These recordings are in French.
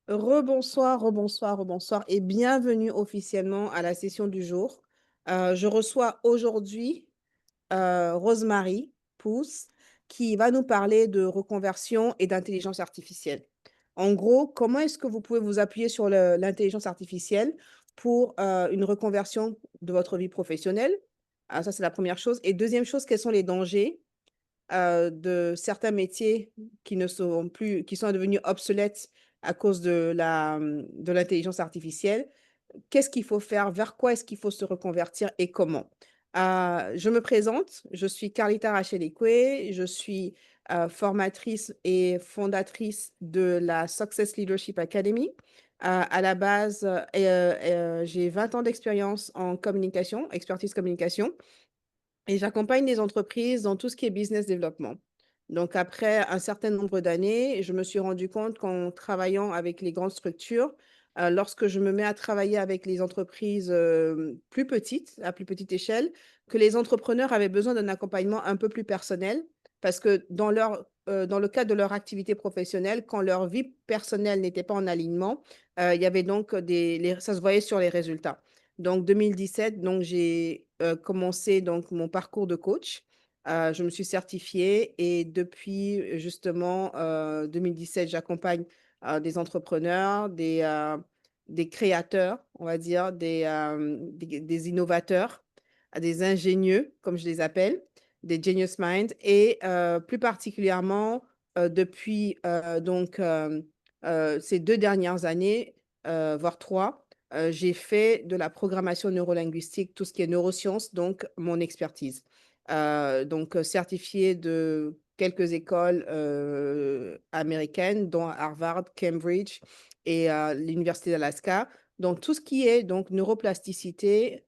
Rebonsoir, rebonsoir, rebonsoir et bienvenue officiellement à la session du jour. Je reçois aujourd'hui Rosemary Pousse qui va nous parler de reconversion et d'intelligence artificielle. En gros, comment est-ce que vous pouvez vous appuyer sur l'intelligence artificielle pour une reconversion de votre vie professionnelle? Ça, c'est la première chose. Et deuxième chose, quels sont les dangers de certains métiers qui ne sont plus, qui sont devenus obsolètes à cause de l'intelligence artificielle. Qu'est-ce qu'il faut faire? Vers quoi est-ce qu'il faut se reconvertir et comment? Je me présente, je suis Carlita Rachel-Ekwe, je suis formatrice et fondatrice de la Success Leadership Academy. À la base, j'ai 20 ans d'expérience en communication, expertise communication. Et j'accompagne les entreprises dans tout ce qui est business développement. Donc, après un certain nombre d'années, je me suis rendu compte qu'en travaillant avec les grandes structures, lorsque je me mets à travailler avec les entreprises plus petites, à plus petite échelle, que les entrepreneurs avaient besoin d'un accompagnement un peu plus personnel parce que dans le cadre de leur activité professionnelle, quand leur vie personnelle n'était pas en alignement, il y avait donc ça se voyait sur les résultats. Donc, 2017, donc, j'ai commencé donc, mon parcours de coach. Je me suis certifiée et depuis justement 2017, j'accompagne des entrepreneurs, des créateurs, on va dire, des innovateurs, des ingénieux, comme je les appelle, des genius minds et plus particulièrement depuis ces 2 dernières années, voire 3, j'ai fait de la programmation neurolinguistique, tout ce qui est neurosciences, donc mon expertise. Donc, certifiée de quelques écoles américaines, dont Harvard, Cambridge et l'Université d'Alaska. Donc, tout ce qui est donc, neuroplasticité,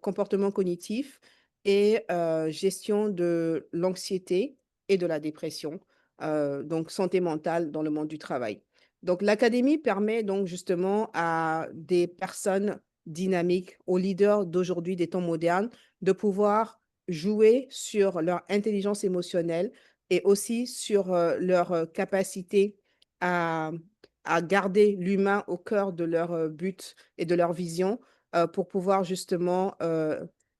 comportement cognitif et gestion de l'anxiété et de la dépression, donc santé mentale dans le monde du travail. Donc, l'académie permet donc justement à des personnes dynamiques, aux leaders d'aujourd'hui des temps modernes, de pouvoir jouer sur leur intelligence émotionnelle et aussi sur leur capacité à, à garder l'humain au cœur de leur but et de leur vision pour pouvoir justement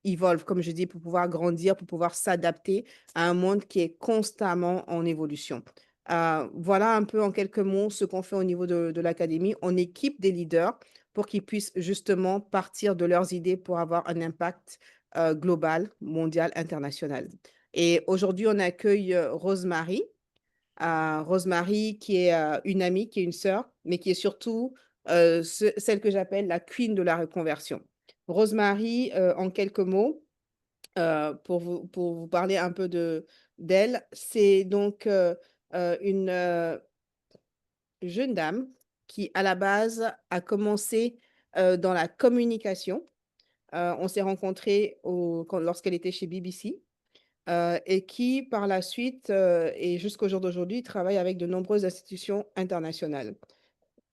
evolve, comme je dis, pour pouvoir grandir, pour pouvoir s'adapter à un monde qui est constamment en évolution. Voilà un peu en quelques mots ce qu'on fait au niveau de l'académie. On équipe des leaders pour qu'ils puissent justement partir de leurs idées pour avoir un impact global, mondial, international. Et aujourd'hui, on accueille Rosemary. Rosemary qui est une amie, qui est une sœur, mais qui est surtout celle que j'appelle la queen de la reconversion. Rosemary, en quelques mots, pour vous parler un peu d'elle, c'est donc une jeune dame qui, à la base, a commencé dans la communication. On s'est rencontrés lorsqu'elle était chez BBC et qui, par la suite, et jusqu'au jour d'aujourd'hui, travaille avec de nombreuses institutions internationales.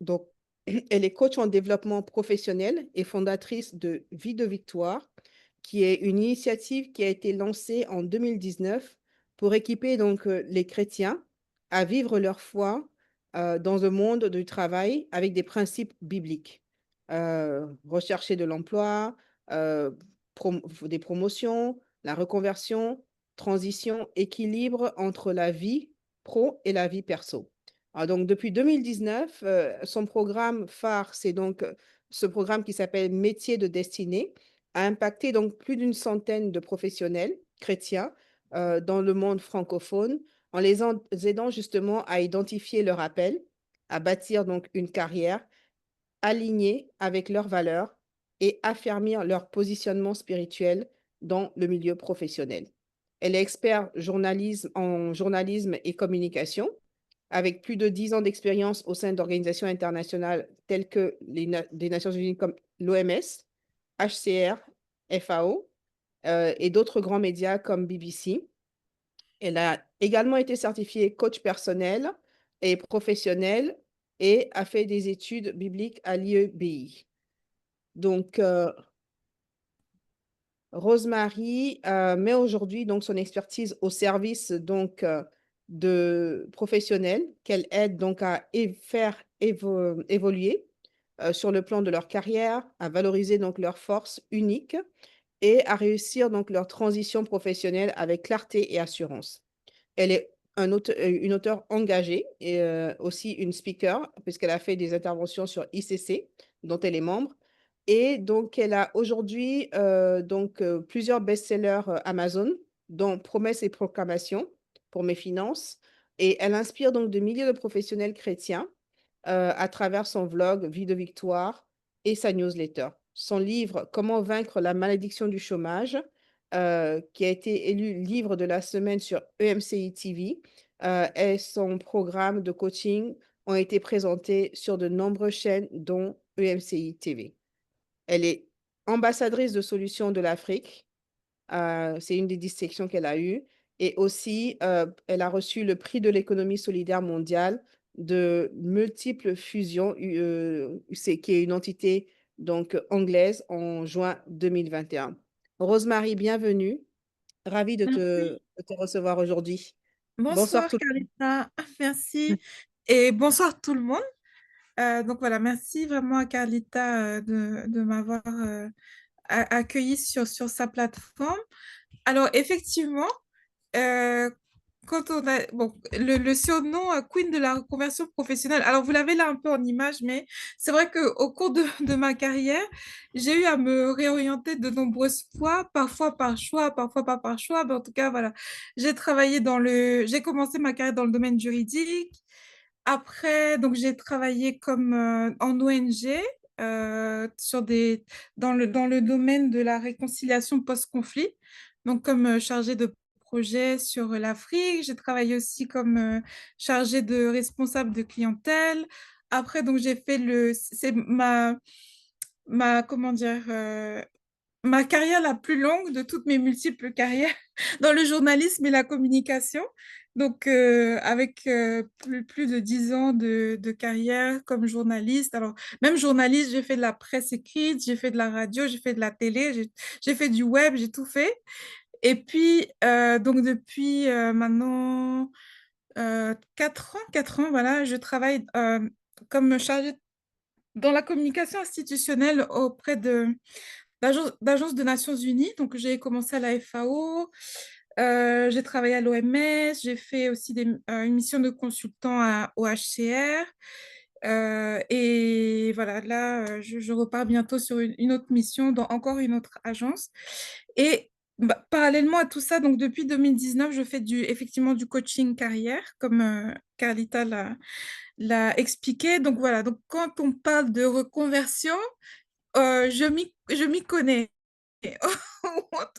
Donc, elle est coach en développement professionnel et fondatrice de Vie de Victoire, qui est une initiative qui a été lancée en 2019 pour équiper donc les chrétiens à vivre leur foi dans le monde du travail avec des principes bibliques. Rechercher de l'emploi, euh, des promotions, la reconversion, transition, équilibre entre la vie pro et la vie perso. Donc, depuis 2019, son programme phare, c'est donc ce programme qui s'appelle Métiers de destinée, a impacté donc plus d'une centaine de professionnels chrétiens dans le monde francophone en aidant justement à identifier leur appel, à bâtir donc une carrière alignée avec leurs valeurs et affermir leur positionnement spirituel dans le milieu professionnel. Elle est experte en journalisme et communication avec plus de 10 ans d'expérience au sein d'organisations internationales telles que des Nations Unies comme l'OMS, HCR, FAO et d'autres grands médias comme BBC. Elle a également été certifiée coach personnel et professionnel et a fait des études bibliques à l'IEBI. Donc, Rosemary met aujourd'hui donc son expertise au service donc de professionnels qu'elle aide donc à faire évoluer sur le plan de leur carrière, à valoriser donc leurs forces uniques et à réussir donc leur transition professionnelle avec clarté et assurance. Elle est une auteure engagée et aussi une speaker puisqu'elle a fait des interventions sur ICC, dont elle est membre et donc elle a aujourd'hui, plusieurs best-sellers, Amazon, dont Promesses et proclamations pour mes finances et elle inspire donc de milliers de professionnels chrétiens, à travers son vlog Vie de victoire et sa newsletter. Son livre Comment vaincre la malédiction du chômage, qui a été élu livre de la semaine sur EMCI TV, et son programme de coaching ont été présentés sur de nombreuses chaînes, dont EMCI TV. Elle est ambassadrice de Solutions de l'Afrique. C'est une des distinctions qu'elle a eues et aussi, elle a reçu le prix de l'économie solidaire mondiale de multiples fusions, c'est qui est une entité donc anglaise en juin 2021. Rosemary, bienvenue. Ravie Merci. de te recevoir aujourd'hui. Bonsoir Bonsoir, tout le Carlita. monde. Merci. Et bonsoir tout le monde. Donc voilà, merci vraiment à Carlita de m'avoir accueilli sur sa plateforme. Alors effectivement, euh, quand on a bon, le surnom Queen de la reconversion professionnelle, alors vous l'avez là un peu en image, mais c'est vrai qu'au cours de ma carrière, j'ai eu à me réorienter de nombreuses fois, parfois par choix, parfois pas par choix, mais en tout cas, voilà. J'ai commencé ma carrière dans le domaine juridique. Après, donc j'ai travaillé comme en ONG sur dans le domaine de la réconciliation post-conflit, donc comme chargée de projet sur l'Afrique. J'ai travaillé aussi comme chargée de responsable de clientèle. Après, donc j'ai fait c'est comment dire, ma carrière la plus longue de toutes mes multiples carrières dans le journalisme et la communication. Donc, avec plus de 10 ans de carrière comme journaliste. Alors, même journaliste, j'ai fait de la presse écrite, j'ai fait de la radio, j'ai fait de la télé, j'ai fait du web, j'ai tout fait. Et puis, donc, depuis maintenant 4 ans, voilà, je travaille comme chargée dans la communication institutionnelle auprès d'agences de Nations Unies. Donc, j'ai commencé à la FAO, j'ai travaillé à l'OMS, j'ai fait aussi une mission de consultant au HCR. Et voilà, là, je repars bientôt sur une autre mission dans encore une autre agence. Et parallèlement à tout ça, donc depuis 2019, je fais effectivement du coaching carrière, comme Carlita l'a expliqué. Donc voilà, donc quand on parle de reconversion, je m'y connais.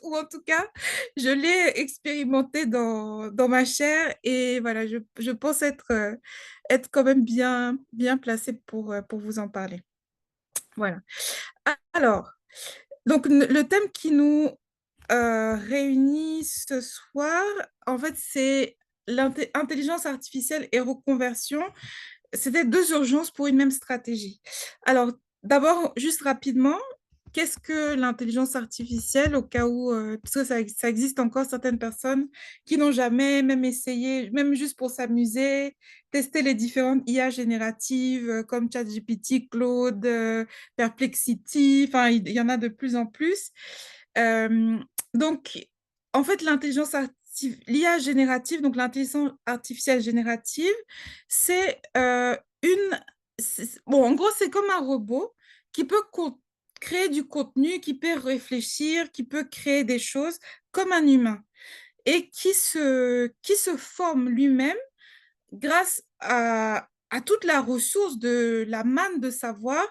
Ou en tout cas, je l'ai expérimenté dans ma chair et voilà, je pense être quand même bien placée pour vous en parler. Voilà. Alors, donc le thème qui nous réunit ce soir, en fait, c'est l'intelligence artificielle et reconversion. C'était deux urgences pour une même stratégie. Alors, d'abord, juste rapidement, qu'est-ce que l'intelligence artificielle au cas où, parce que ça existe encore certaines personnes qui n'ont jamais même essayé, même juste pour s'amuser, tester les différentes IA génératives comme ChatGPT, Claude, Perplexity, enfin, il y en a de plus en plus. Euh, donc, en fait, l'IA générative, donc l'intelligence artificielle générative, c'est bon, en gros, c'est comme un robot qui peut créer du contenu, qui peut réfléchir, qui peut créer des choses comme un humain et qui se forme lui-même grâce à toute la ressource de la manne de savoir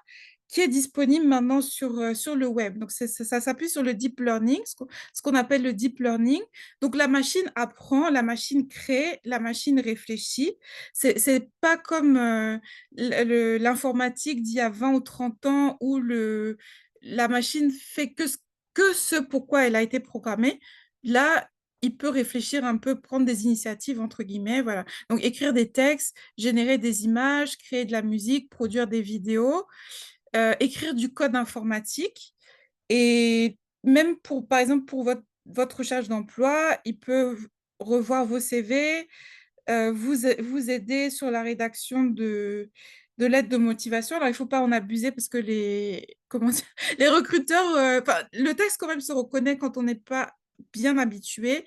qui est disponible maintenant sur le web. Donc, ça s'appuie sur le deep learning, ce qu'on appelle le deep learning. Donc, la machine apprend, la machine crée, la machine réfléchit. C'est pas comme l'informatique d'il y a 20 ou 30 ans où la machine fait que ce pourquoi elle a été programmée. Là, il peut réfléchir un peu, prendre des initiatives, entre guillemets, voilà. Donc, écrire des textes, générer des images, créer de la musique, produire des vidéos, écrire du code informatique. Et même par exemple, pour votre recherche d'emploi, il peut revoir vos CV, vous aider sur la rédaction de lettres de motivation. Alors, il ne faut pas en abuser parce que comment dire, les recruteurs, enfin, le texte quand même se reconnaît quand on n'est pas bien habitué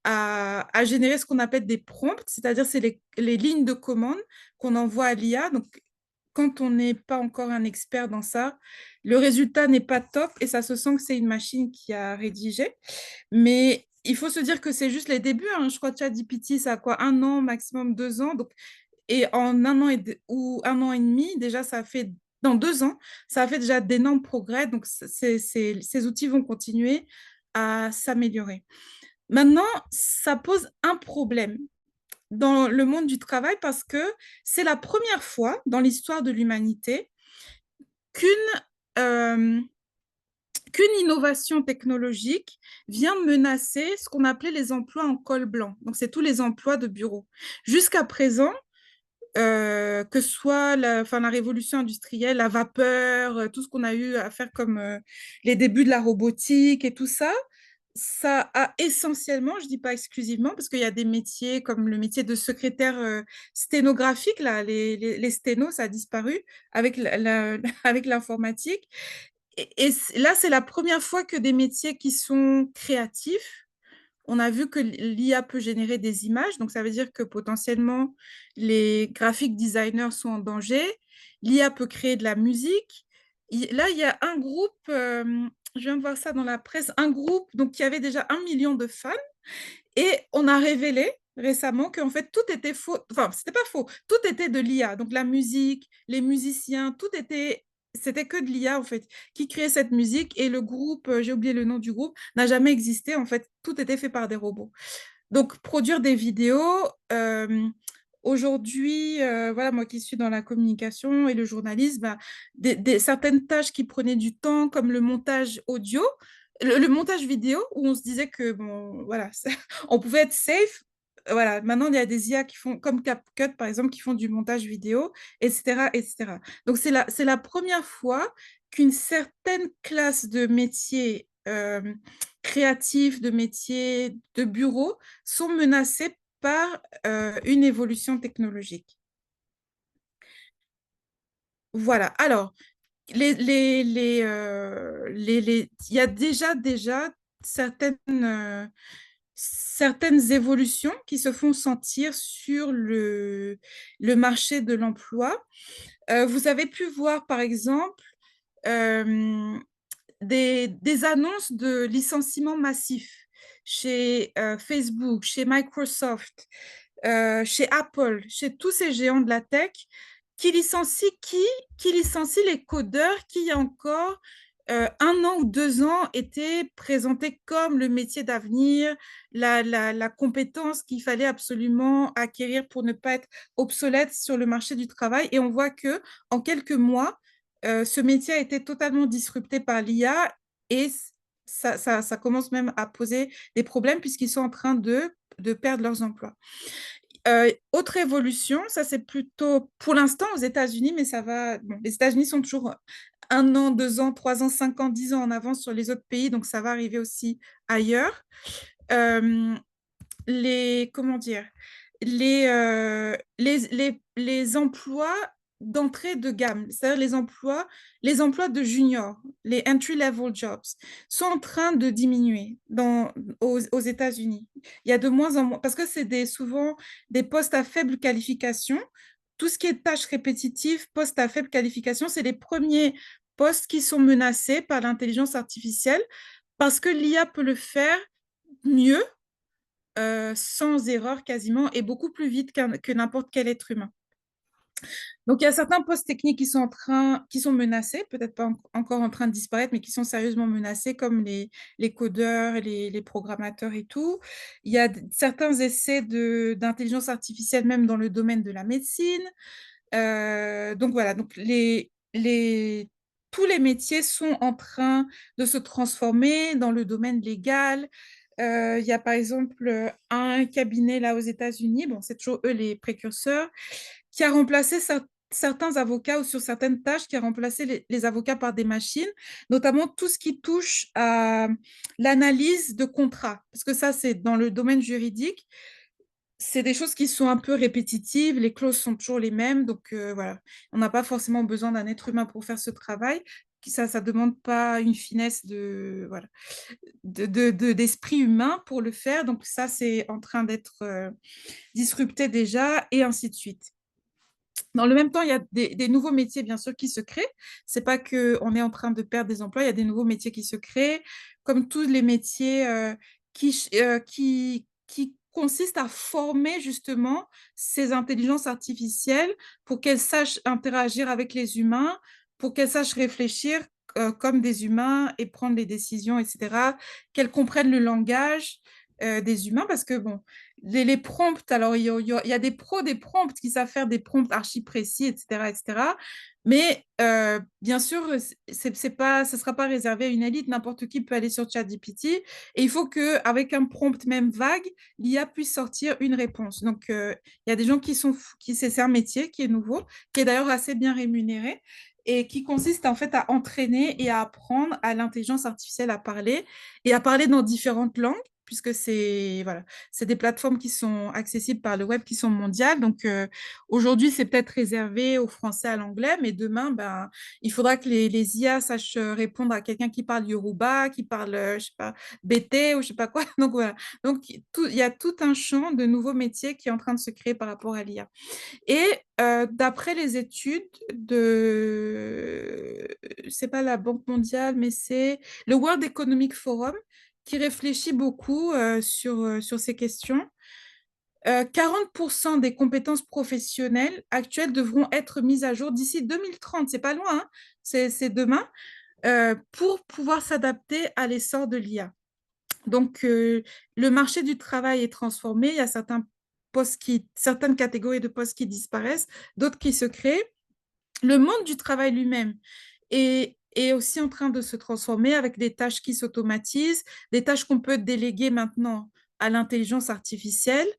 à générer ce qu'on appelle des prompts, c'est-à-dire c'est les lignes de commande qu'on envoie à l'IA. Donc, quand on n'est pas encore un expert dans ça, le résultat n'est pas top et ça se sent que c'est une machine qui a rédigé. Mais il faut se dire que c'est juste les débuts, hein. Je crois que ChatGPT, ça a quoi, 1 an, maximum 2 ans. Donc, et en 1 an ou 1 an et demi, déjà, ça a fait, dans 2 ans, ça a fait déjà d'énormes progrès. Donc, ces outils vont continuer à s'améliorer. Maintenant, ça pose un problème dans le monde du travail parce que c'est la première fois dans l'histoire de l'humanité qu'une euh, qu'une innovation technologique vient menacer ce qu'on appelait les emplois en col blanc. Donc, c'est tous les emplois de bureau. Jusqu'à présent, que ce soit la révolution industrielle, la vapeur, tout ce qu'on a eu à faire comme les débuts de la robotique et tout ça, ça a essentiellement, je ne dis pas exclusivement, parce qu'il y a des métiers comme le métier de secrétaire sténographique, là, les sténos, ça a disparu avec avec l'informatique. Et là, c'est la première fois que des métiers qui sont créatifs, on a vu que l'IA peut générer des images, donc ça veut dire que potentiellement les graphic designers sont en danger. L'IA peut créer de la musique. Là, il y a un groupe, je viens de voir ça dans la presse, un groupe donc, qui avait déjà 1 million de fans et on a révélé récemment qu'en fait tout était faux, enfin c'était pas faux, tout était de l'IA, donc la musique, les musiciens, tout était, c'était que de l'IA en fait, qui créait cette musique et le groupe, j'ai oublié le nom du groupe, n'a jamais existé en fait, tout était fait par des robots. Donc produire des vidéos, aujourd'hui, voilà, moi qui suis dans la communication et le journalisme, bah, certaines tâches qui prenaient du temps comme le montage audio, le montage vidéo où on se disait que bon, voilà, on pouvait être safe. Voilà, maintenant il y a des IA qui font, comme CapCut par exemple, qui font du montage vidéo, etc., etc. Donc c'est la première fois qu'une certaine classe de métiers créatifs, de métiers de bureau sont menacés par une évolution technologique. Voilà. Alors, il y a déjà certaines évolutions qui se font sentir sur le marché de l'emploi. Vous avez pu voir, par exemple, euh, des annonces de licenciements massifs chez Facebook, chez Microsoft, chez Apple, chez tous ces géants de la tech, qui licencient qui licencient les codeurs qui, il y a encore 1 an ou 2 ans, étaient présentés comme le métier d'avenir, la compétence qu'il fallait absolument acquérir pour ne pas être obsolète sur le marché du travail. Et on voit que en quelques mois, ce métier a été totalement disrupté par l'IA et ça commence même à poser des problèmes puisqu'ils sont en train de perdre leurs emplois. Autre évolution, ça c'est plutôt pour l'instant aux États-Unis, mais ça va. Bon, les États-Unis sont toujours 1 an, 2 ans, 3 ans, 5 ans, 10 ans en avance sur les autres pays, donc ça va arriver aussi ailleurs. Euh, comment dire, les emplois d'entrée de gamme, c'est-à-dire les emplois de junior, les entry-level jobs, sont en train de diminuer aux États-Unis. Il y a de moins en moins, parce que c'est souvent des postes à faible qualification. Tout ce qui est tâches répétitives, postes à faible qualification, c'est les premiers postes qui sont menacés par l'intelligence artificielle parce que l'IA peut le faire mieux, sans erreur quasiment, et beaucoup plus vite que n'importe quel être humain. Donc, il y a certains postes techniques qui sont menacés, peut-être pas encore en train de disparaître, mais qui sont sérieusement menacés, comme les codeurs, les programmateurs et tout. Il y a certains essais d'intelligence artificielle, même dans le domaine de la médecine. Donc, voilà, donc tous les métiers sont en train de se transformer dans le domaine légal. Il y a par exemple un cabinet là aux États-Unis, bon, c'est toujours eux les précurseurs, qui a remplacé certains avocats ou sur certaines tâches, qui a remplacé les avocats par des machines, notamment tout ce qui touche à l'analyse de contrats, parce que ça, c'est dans le domaine juridique. c'est des choses qui sont un peu répétitives, les clauses sont toujours les mêmes, donc voilà. On n'a pas forcément besoin d'un être humain pour faire ce travail. Ça demande pas une finesse voilà, d'esprit humain pour le faire. Donc ça, c'est en train d'être disrupté déjà, et ainsi de suite. Dans le même temps, il y a des nouveaux métiers, bien sûr, qui se créent. C'est pas qu'on est en train de perdre des emplois, il y a des nouveaux métiers qui se créent, comme tous les métiers qui consistent à former justement ces intelligences artificielles pour qu'elles sachent interagir avec les humains, pour qu'elles sachent réfléchir comme des humains et prendre des décisions, etc., qu'elles comprennent le langage des humains, parce que, bon, les prompts, alors il y a des pros des prompts qui savent faire des prompts archi précis, etc., etc. Mais bien sûr, c'est pas, ça ne sera pas réservé à une élite. N'importe qui peut aller sur ChatGPT. Et il faut qu'avec un prompt même vague, l'IA puisse sortir une réponse. Donc, il y a des gens c'est un métier qui est nouveau, qui est d'ailleurs assez bien rémunéré et qui consiste en fait à entraîner et à apprendre à l'intelligence artificielle à parler et à parler dans différentes langues, puisque voilà, c'est des plateformes qui sont accessibles par le web, qui sont mondiales. Donc, aujourd'hui, c'est peut-être réservé aux Français, à l'anglais, mais demain, ben, il faudra que les IA sachent répondre à quelqu'un qui parle Yoruba, qui parle, je sais pas, BT ou je sais pas quoi. Donc, voilà. Donc, il y a tout un champ de nouveaux métiers qui est en train de se créer par rapport à l'IA. Et d'après les études c'est pas la Banque mondiale, mais c'est le World Economic Forum qui réfléchit beaucoup sur ces questions. 40% des compétences professionnelles actuelles devront être mises à jour d'ici 2030. C'est pas loin, hein, c'est demain, pour pouvoir s'adapter à l'essor de l'IA. Donc, le marché du travail est transformé. Il y a certaines catégories de postes qui disparaissent, d'autres qui se créent. Le monde du travail lui-même est aussi en train de se transformer avec des tâches qui s'automatisent, des tâches qu'on peut déléguer maintenant à l'intelligence artificielle.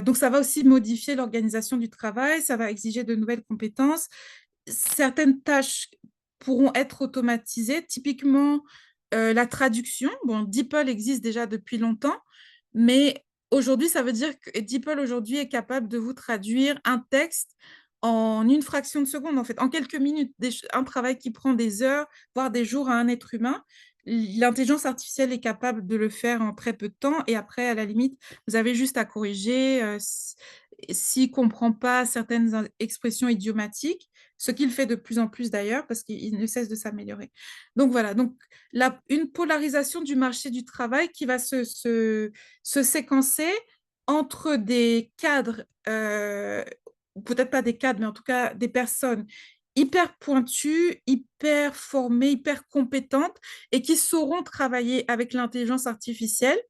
Donc, ça va aussi modifier l'organisation du travail, ça va exiger de nouvelles compétences. Certaines tâches pourront être automatisées, typiquement la traduction. Bon, DeepL existe déjà depuis longtemps, mais aujourd'hui, ça veut dire que DeepL aujourd'hui est capable de vous traduire un texte en une fraction de seconde, en fait, en quelques minutes. Un travail qui prend des heures, voire des jours à un être humain. L'intelligence artificielle est capable de le faire en très peu de temps, et après, à la limite, vous avez juste à corriger s'il ne comprend pas certaines expressions idiomatiques, ce qu'il fait de plus en plus d'ailleurs, parce qu'il ne cesse de s'améliorer. Donc voilà, donc une polarisation du marché du travail qui va se séquencer entre des cadres, peut-être pas des cadres, mais en tout cas des personnes hyper pointues, hyper formées, hyper compétentes, et qui sauront travailler avec l'intelligence artificielle,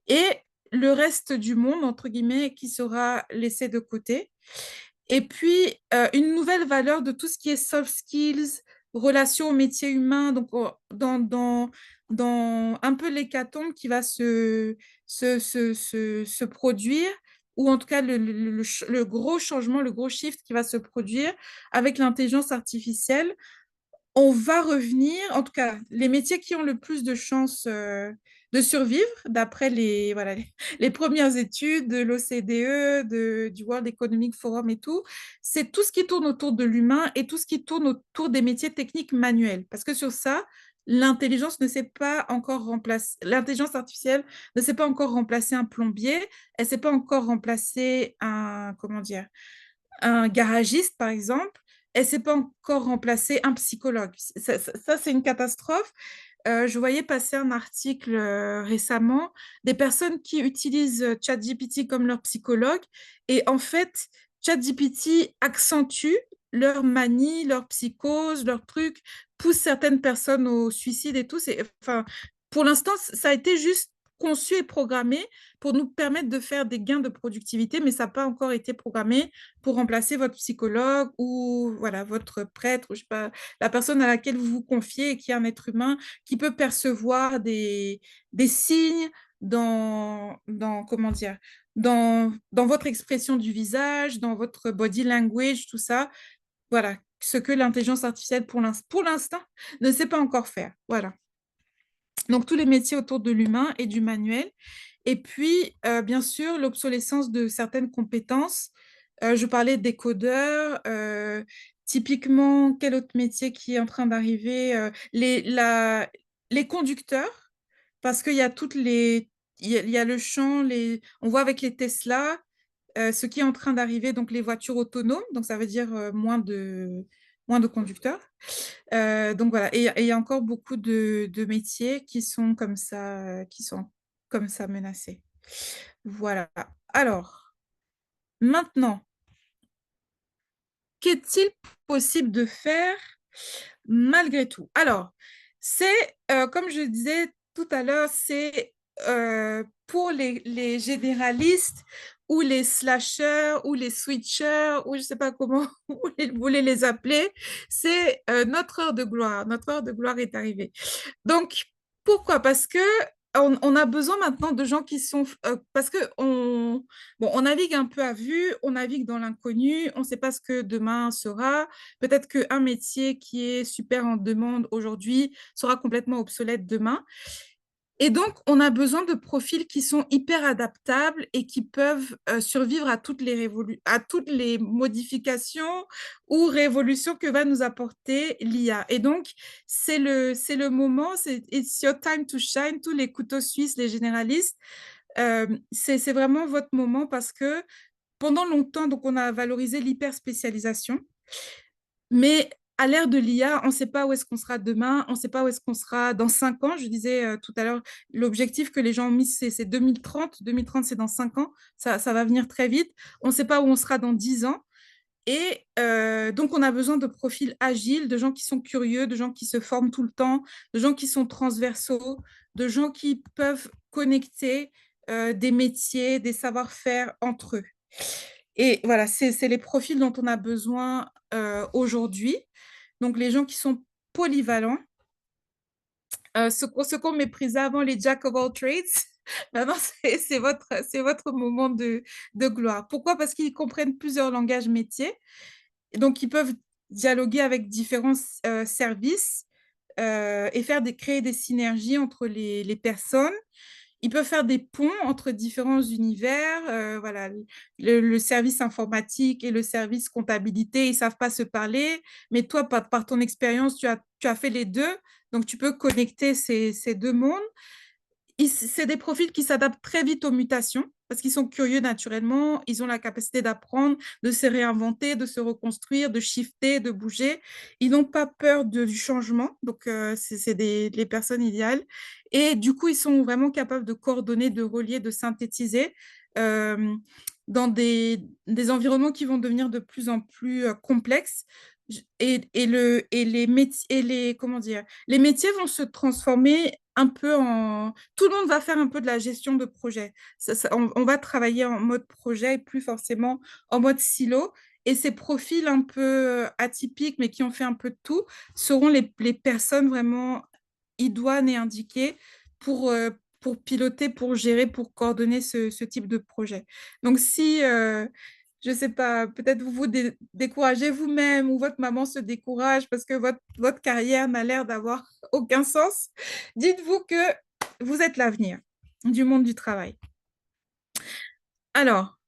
et le reste du monde, entre guillemets, qui sera laissé de côté. Et puis, une nouvelle valeur de tout ce qui est soft skills, relation au métier humain, donc dans un peu l'hécatombe qui va se produire, ou en tout cas le gros changement, le gros shift qui va se produire avec l'intelligence artificielle. On va revenir, en tout cas, les métiers qui ont le plus de chances de survivre, d'après voilà, les premières études de l'OCDE, du World Economic Forum et tout, c'est tout ce qui tourne autour de l'humain et tout ce qui tourne autour des métiers techniques manuels. Parce que sur ça, l'intelligence artificielle ne sait pas encore remplacer un plombier, elle ne sait pas encore remplacer comment dire, un garagiste, par exemple, elle ne sait pas encore remplacer un psychologue. Ça, c'est une catastrophe. Je voyais passer un article récemment des personnes qui utilisent ChatGPT comme leur psychologue, et en fait, ChatGPT accentue leur manie, leur psychose, leur truc, pousse certaines personnes au suicide et tout. Enfin, pour l'instant, ça a été juste conçu et programmé pour nous permettre de faire des gains de productivité, mais ça n'a pas encore été programmé pour remplacer votre psychologue ou voilà, votre prêtre, ou je sais pas, la personne à laquelle vous vous confiez et qui est un être humain qui peut percevoir des signes comment dire, dans votre expression du visage, dans votre body language, tout ça. Voilà, ce que l'intelligence artificielle, pour l'instant, ne sait pas encore faire. Voilà. Donc, tous les métiers autour de l'humain et du manuel. Et puis, bien sûr, l'obsolescence de certaines compétences. Je parlais des codeurs. Typiquement, quel autre métier qui est en train d'arriver? Les conducteurs, parce qu'il y a toutes les... il y a le champ, on voit avec les Tesla, ce qui est en train d'arriver, donc les voitures autonomes, donc ça veut dire moins de conducteurs. Donc voilà, et il y a encore beaucoup de métiers qui sont comme ça menacés. Voilà. Alors, maintenant, qu'est-il possible de faire malgré tout? Alors, comme je disais tout à l'heure, c'est pour les généralistes ou les slashers ou les switchers ou je ne sais pas comment vous voulez les appeler, c'est notre heure de gloire. Notre heure de gloire est arrivée. Donc, pourquoi? Parce que on a besoin maintenant de gens qui sont... parce que bon, on navigue un peu à vue, on navigue dans l'inconnu, on ne sait pas ce que demain sera. Peut-être qu'un métier qui est super en demande aujourd'hui sera complètement obsolète demain. Et donc, on a besoin de profils qui sont hyper adaptables et qui peuvent survivre à à toutes les modifications ou révolutions que va nous apporter l'IA. Et donc, c'est le moment, it's your time to shine, tous les couteaux suisses, les généralistes. C'est vraiment votre moment parce que pendant longtemps, donc, on a valorisé l'hyperspécialisation. Mais à l'ère de l'IA, on ne sait pas où est-ce qu'on sera demain, on ne sait pas où est-ce qu'on sera dans 5 ans. Je disais tout à l'heure, l'objectif que les gens ont mis, c'est 2030. 2030, c'est dans 5 ans. Ça va venir très vite. On ne sait pas où on sera dans 10 ans. Et donc, on a besoin de profils agiles, de gens qui sont curieux, de gens qui se forment tout le temps, de gens qui sont transversaux, de gens qui peuvent connecter des métiers, des savoir-faire entre eux. Et voilà, c'est les profils dont on a besoin aujourd'hui. Donc, les gens qui sont polyvalents, ce qu'on méprisait avant les Jack of all trades, maintenant, c'est votre moment de gloire. Pourquoi? Parce qu'ils comprennent plusieurs langages métiers. Et donc, ils peuvent dialoguer avec différents services et créer des synergies entre les personnes. Ils peuvent faire des ponts entre différents univers. Voilà, le service informatique et le service comptabilité, ils ne savent pas se parler, mais toi, par ton expérience, tu as fait les deux, donc tu peux connecter ces deux mondes. C'est des profils qui s'adaptent très vite aux mutations parce qu'ils sont curieux naturellement, ils ont la capacité d'apprendre, de se réinventer, de se reconstruire, de shifter, de bouger. Ils n'ont pas peur du changement, donc c'est les personnes idéales. Et du coup, ils sont vraiment capables de coordonner, de relier, de synthétiser euh, dans des environnements qui vont devenir de plus en plus complexes. Comment dire, les métiers vont se transformer un peu en... Tout le monde va faire un peu de la gestion de projet. On va travailler en mode projet et plus forcément en mode silo. Et ces profils un peu atypiques, mais qui ont fait un peu de tout, seront les personnes vraiment idoines et indiquées pour piloter, pour gérer, pour coordonner ce type de projet. Donc, si, je ne sais pas, peut-être vous découragez vous-même ou votre maman se décourage parce que votre carrière n'a l'air d'avoir aucun sens, dites-vous que vous êtes l'avenir du monde du travail. Alors,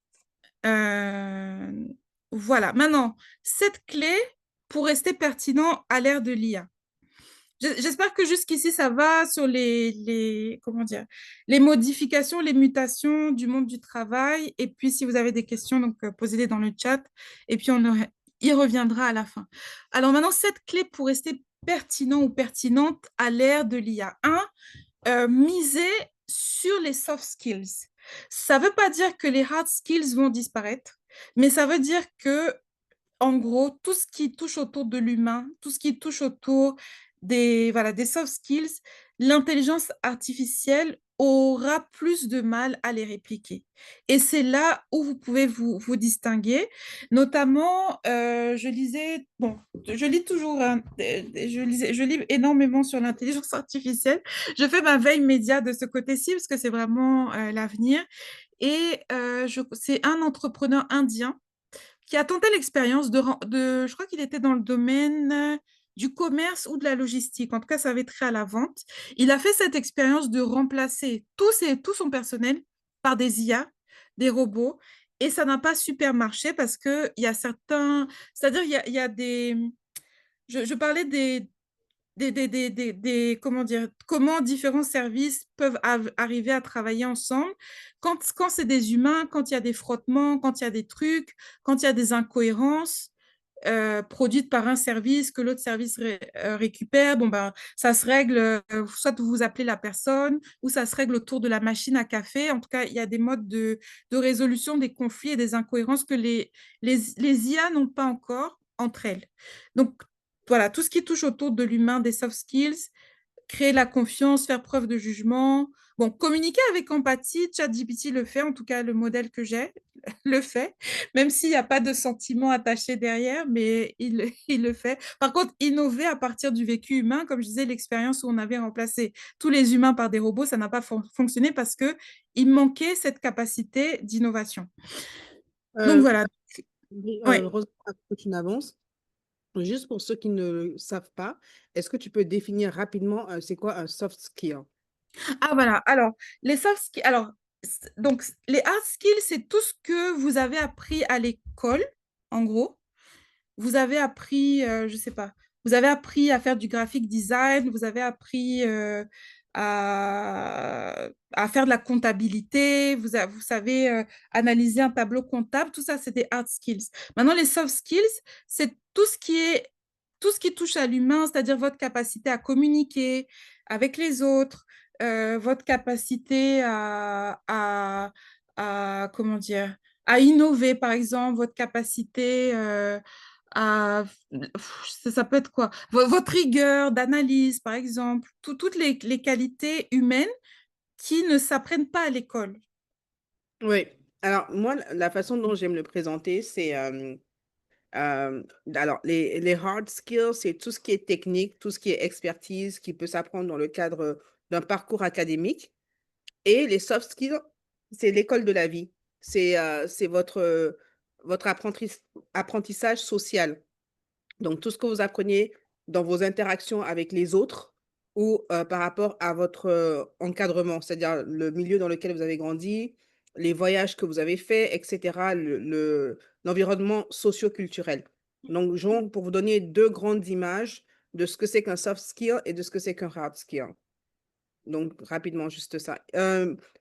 euh, voilà. Maintenant, cette clé pour rester pertinent à l'ère de l'IA. J'espère que jusqu'ici, ça va sur comment dire, les modifications, les mutations du monde du travail. Et puis, si vous avez des questions, donc posez-les dans le chat. Et puis, on y reviendra à la fin. Alors maintenant, cette clé pour rester pertinent ou pertinente à l'ère de l'IA. Miser sur les soft skills. Ça ne veut pas dire que les hard skills vont disparaître, mais ça veut dire que en gros, tout ce qui touche autour de l'humain, tout ce qui touche autour voilà, des soft skills, l'intelligence artificielle aura plus de mal à les répliquer. Et c'est là où vous pouvez vous distinguer. Notamment, bon, je lis toujours, hein, je lis énormément sur l'intelligence artificielle. Je fais ma veille média de ce côté-ci parce que c'est vraiment l'avenir. Et c'est un entrepreneur indien qui a tenté l'expérience je crois qu'il était dans le domaine du commerce ou de la logistique. En tout cas, ça avait trait à la vente. Il a fait cette expérience de remplacer tout son personnel par des IA, des robots, et ça n'a pas super marché parce qu'il y a certains, c'est-à-dire il y a des, je parlais comment dire, comment différents services peuvent arriver à travailler ensemble quand c'est des humains, quand il y a des frottements, quand il y a des trucs, quand il y a des incohérences produites par un service que l'autre service récupère. Bon, ben, ça se règle, soit vous appelez la personne, ou ça se règle autour de la machine à café. En tout cas, il y a des modes de résolution des conflits et des incohérences que les IA n'ont pas encore entre elles. Donc, voilà, tout ce qui touche autour de l'humain, des soft skills, créer la confiance, faire preuve de jugement. Bon, communiquer avec empathie, ChatGPT le fait, en tout cas le modèle que j'ai le fait, même s'il n'y a pas de sentiment attaché derrière, mais il le fait. Par contre, innover à partir du vécu humain, comme je disais, l'expérience où on avait remplacé tous les humains par des robots, ça n'a pas fonctionné parce qu'il manquait cette capacité d'innovation. Donc Euh, voilà, ouais. Rosa, avant que tu n'avances, juste pour ceux qui ne le savent pas, est-ce que tu peux définir rapidement c'est quoi un soft skill? Ah voilà, alors les soft skills, alors donc les hard skills, c'est tout ce que vous avez appris à l'école, en gros. Vous avez appris, je sais pas, vous avez appris à faire du graphic design, vous avez appris à faire de la comptabilité, vous savez analyser un tableau comptable, tout ça, c'est des hard skills. Maintenant, les soft skills, c'est tout ce qui touche à l'humain, c'est-à-dire votre capacité à communiquer avec les autres, votre capacité comment dire, à innover, par exemple, votre capacité à, ça peut être quoi? Votre rigueur d'analyse, par exemple, toutes les qualités humaines qui ne s'apprennent pas à l'école. Oui. Alors, moi, la façon dont j'aime le présenter, c'est alors, les hard skills, c'est tout ce qui est technique, tout ce qui est expertise, qui peut s'apprendre dans le cadre d'un parcours académique. Et les soft skills, c'est l'école de la vie. C'est votre apprentissage social. Donc, tout ce que vous apprenez dans vos interactions avec les autres ou par rapport à votre encadrement, c'est-à-dire le milieu dans lequel vous avez grandi, les voyages que vous avez faits, etc., l'environnement socio-culturel. Donc, pour vous donner deux grandes images de ce que c'est qu'un soft skill et de ce que c'est qu'un hard skill. Donc, rapidement, juste ça.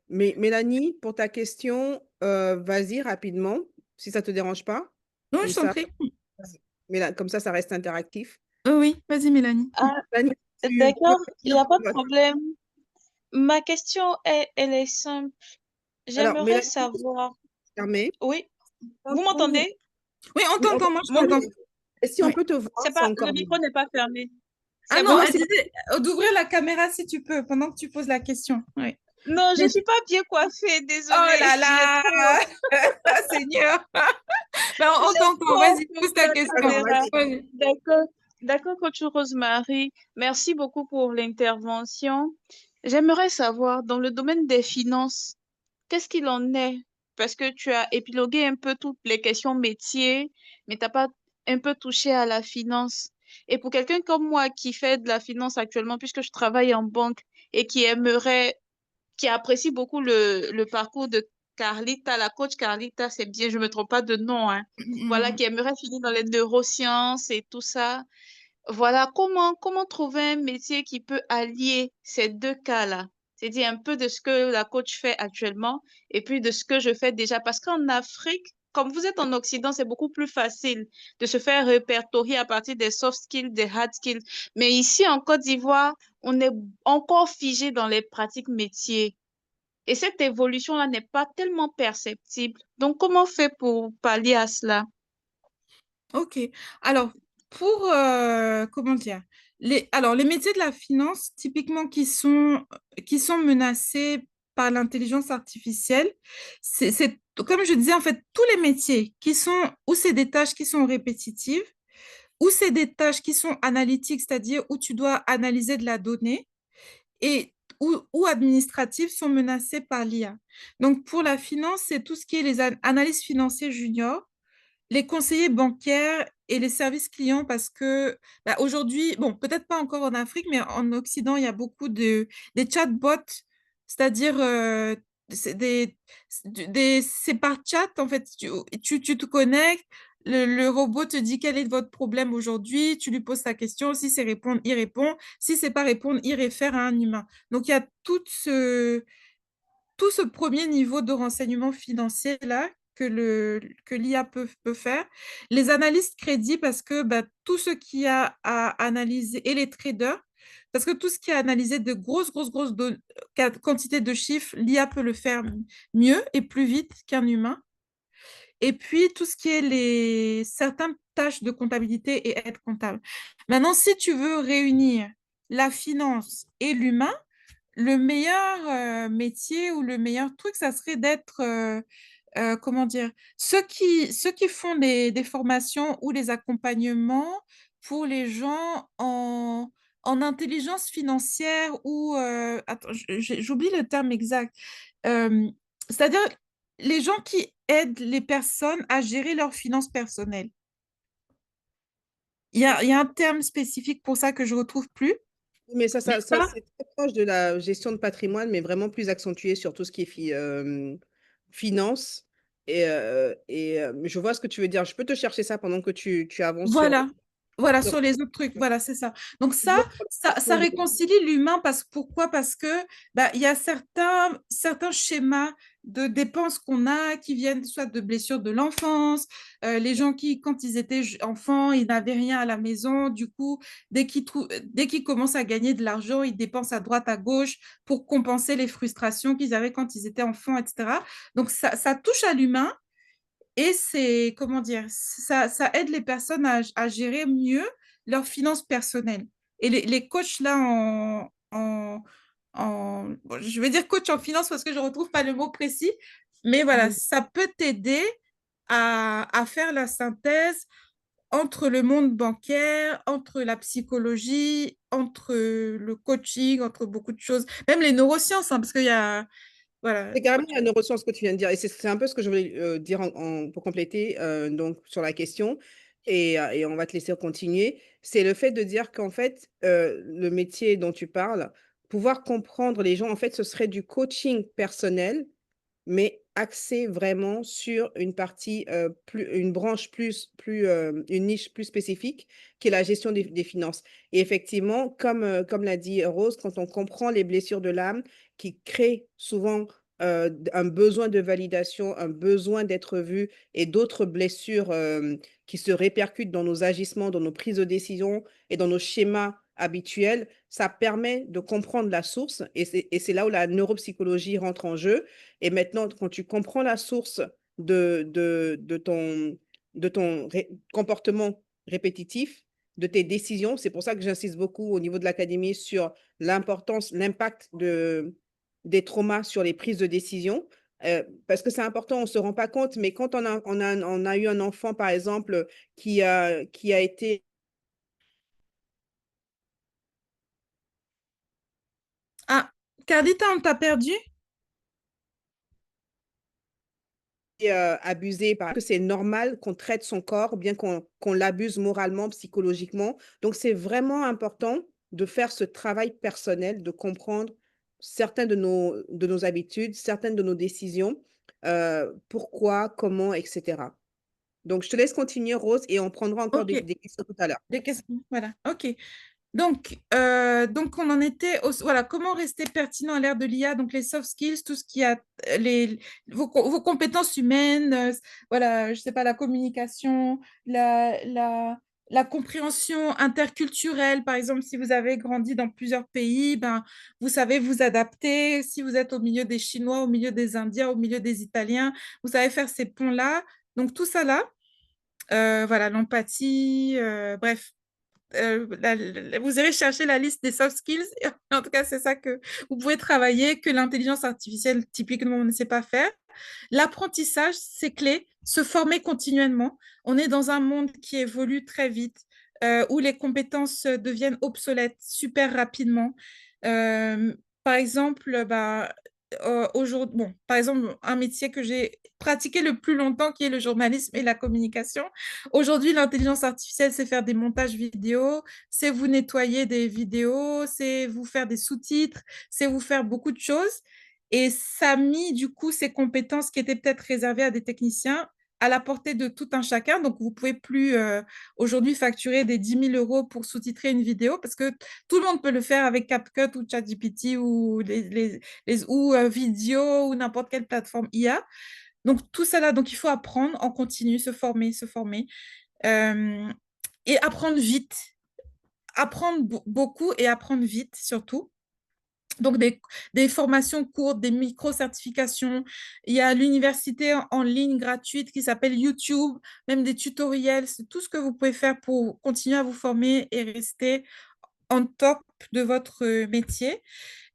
Mais Mélanie, pour ta question, vas-y rapidement, si ça ne te dérange pas. Non, Comme je t'en ça, prie. comme ça reste interactif. Oui, vas-y, Mélanie. Ah, Mélanie, tu peux d'accord, il dire n'y a pas de ton- problème. Ma question elle est simple. Alors, J'aimerais Mélanie, savoir. fermée. Oui, vous m'entendez? Oui, on Oui, on t'entend, moi je Mon t'entends. t'entend. Et si on Oui. peut te voir, C'est c'est pas, le encore mieux. micro n'est pas fermé. Ah C'est non, bon? Non, elle c'est disait d'ouvrir la caméra si tu peux, pendant que tu poses la question. Oui. Non, je Mais, ne suis pas bien coiffée, oh désolée. là J'ai là, trop, Seigneur. Ben, on j'ai t'entend, trop vas-y, peur pose de ta la question. alors, caméra. vas-y. Vas-y. D'accord, d'accord, coach Rosemary. Merci beaucoup pour l'intervention. J'aimerais savoir, dans le domaine des finances, qu'est-ce qu'il en est? Parce que tu as épilogué un peu toutes les questions métiers, mais tu n'as pas un peu touché à la finance. Et pour quelqu'un comme moi qui fait de la finance actuellement, puisque je travaille en banque et qui aimerait, qui apprécie beaucoup le parcours de Carlita, la coach Carlita, c'est bien, je ne me trompe pas de nom, hein. Voilà, qui aimerait finir dans les neurosciences et tout ça. Voilà, comment trouver un métier qui peut allier ces deux cas-là? C'est-à-dire un peu de ce que la coach fait actuellement et puis de ce que je fais déjà. Parce qu'en Afrique, comme vous êtes en Occident, c'est beaucoup plus facile de se faire répertorier à partir des soft skills, des hard skills. Mais ici, en Côte d'Ivoire, on est encore figé dans les pratiques métiers. Et cette évolution-là n'est pas tellement perceptible. Donc, comment on fait pour pallier à cela? Ok. Alors, comment dire, les métiers de la finance, typiquement qui sont menacés par l'intelligence artificielle, comme je disais, en fait, tous les métiers où c'est des tâches qui sont répétitives, ou c'est des tâches qui sont analytiques, c'est-à-dire où tu dois analyser de la donnée, et ou administratives sont menacées par l'IA. Donc, pour la finance, c'est tout ce qui est les analyses financières juniors, les conseillers bancaires et les services clients parce que bah, aujourd'hui, bon, peut-être pas encore en Afrique, mais en Occident, il y a beaucoup des chatbots, c'est-à-dire c'est c'est par chat, en fait, tu te connectes, le robot te dit quel est votre problème aujourd'hui, tu lui poses ta question, si c'est répondre, il répond, si c'est pas répondre, il réfère à un humain. Donc, il y a tout ce premier niveau de renseignement financier là que l'IA peut faire. Les analystes crédits, parce que bah, tout ce qui a à analyser, et les traders, parce que tout ce qui a analysé de grosses quantités de chiffres, l'IA peut le faire mieux et plus vite qu'un humain. Et puis, tout ce qui est certaines tâches de comptabilité et aide comptable. Maintenant, si tu veux réunir la finance et l'humain, le meilleur métier ou le meilleur truc, ça serait d'être, comment dire, ceux qui font des formations ou des accompagnements pour les gens en intelligence financière ou, attends, j'oublie le terme exact. Euh, C'est-à-dire les gens qui aident les personnes à gérer leurs finances personnelles. Il y a un terme spécifique pour ça que je retrouve plus. Mais Mais ça, c'est très proche de la gestion de patrimoine, mais vraiment plus accentué sur tout ce qui est finance. Je vois ce que tu veux dire. Je peux te chercher ça pendant que tu avances sur, voilà, voilà, sur sur les autres trucs, voilà, c'est ça. Donc ça l'autre réconcilie l'humain pourquoi? Parce que bah, il y a certains schémas de dépenses qu'on a qui viennent soit de blessures de l'enfance, les gens qui, quand ils étaient enfants, ils n'avaient rien à la maison, du coup, dès qu'ils commencent à gagner de l'argent, ils dépensent à droite, à gauche pour compenser les frustrations qu'ils avaient quand ils étaient enfants, etc. Donc ça touche à l'humain. Et c'est, comment dire, ça aide les personnes à gérer mieux leurs finances personnelles. Et les coachs là bon, je vais dire coach en finance parce que je ne retrouve pas le mot précis, mais voilà, ça peut t'aider à faire la synthèse entre le monde bancaire, entre la psychologie, entre le coaching, entre beaucoup de choses, même les neurosciences, hein, parce qu'il y a, voilà. C'est carrément la neuroscience que tu viens de dire. Et c'est un peu ce que je voulais dire pour compléter donc, sur la question. Et on va te laisser continuer. C'est le fait de dire qu'en fait, le métier dont tu parles, pouvoir comprendre les gens, en fait, ce serait du coaching personnel mais axé vraiment sur une partie, une branche une niche plus spécifique, qui est la gestion des finances. Et effectivement, comme l'a dit Rose, quand on comprend les blessures de l'âme qui créent souvent un besoin de validation, un besoin d'être vu et d'autres blessures qui se répercutent dans nos agissements, dans nos prises de décision et dans nos schémas habituels, ça permet de comprendre la source et c'est là où la neuropsychologie rentre en jeu et maintenant, quand tu comprends la source de ton comportement répétitif, de tes décisions, c'est pour ça que j'insiste beaucoup au niveau de l'académie sur l'importance, l'impact des traumas sur les prises de décision. Parce que c'est important, on ne se rend pas compte, mais quand on a eu un enfant, par exemple, qui a été Ah, Cardita, on t'a perdu? abusé, que c'est normal qu'on traite son corps, bien qu'on l'abuse moralement, psychologiquement. Donc, c'est vraiment important de faire ce travail personnel, de comprendre certaines de nos habitudes, certaines de nos décisions, pourquoi, comment, etc. Donc, je te laisse continuer, Rose, et on prendra encore Ok, des questions tout à l'heure. des questions. Voilà, ok. Donc on en était voilà, comment rester pertinent à l'ère de l'IA, donc les soft skills, tout ce qui a vos compétences humaines, voilà, je sais pas, la communication, la compréhension interculturelle, par exemple, si vous avez grandi dans plusieurs pays, ben, vous savez vous adapter, si vous êtes au milieu des Chinois, au milieu des Indiens, au milieu des Italiens, vous savez faire ces ponts-là, donc tout ça là, voilà, l'empathie, bref, vous irez chercher la liste des soft skills. En tout cas, c'est ça que vous pouvez travailler, que l'intelligence artificielle, typiquement, on ne sait pas faire. L'apprentissage, c'est clé. Se former continuellement. On est dans un monde qui évolue très vite, où les compétences deviennent obsolètes super rapidement. Par exemple, bah, aujourd'hui, bon, par exemple, un métier que j'ai pratiqué le plus longtemps, qui est le journalisme et la communication. Aujourd'hui, l'intelligence artificielle, c'est faire des montages vidéo, c'est vous nettoyer des vidéos, c'est vous faire des sous-titres, c'est vous faire beaucoup de choses. Et ça a mis, du coup, ces compétences qui étaient peut-être réservées à des techniciens à la portée de tout un chacun. Donc, vous ne pouvez plus aujourd'hui facturer des 10 000 € pour sous-titrer une vidéo parce que tout le monde peut le faire avec CapCut ou ChatGPT ou Vidéo ou n'importe quelle plateforme IA. Donc, tout ça là, donc il faut apprendre en continu, se former, euh, et apprendre vite, apprendre beaucoup et apprendre vite surtout. Donc, des formations courtes, des micro-certifications. Il y a l'université en ligne gratuite qui s'appelle YouTube, même des tutoriels. C'est tout ce que vous pouvez faire pour continuer à vous former et rester en top de votre métier.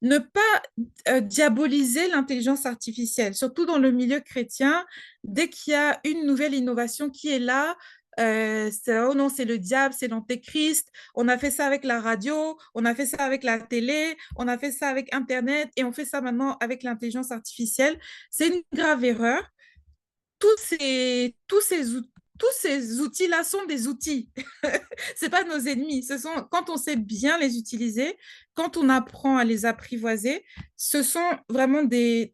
Ne pas diaboliser l'intelligence artificielle, surtout dans le milieu chrétien. Dès qu'il y a une nouvelle innovation qui est là, oh non, c'est le diable, c'est l'antéchrist. On a fait ça avec la radio, on a fait ça avec la télé, on a fait ça avec Internet et on fait ça maintenant avec l'intelligence artificielle. C'est une grave erreur. Tous ces outils-là sont des outils. C'est pas nos ennemis. Quand on sait bien les utiliser, quand on apprend à les apprivoiser, ce sont vraiment des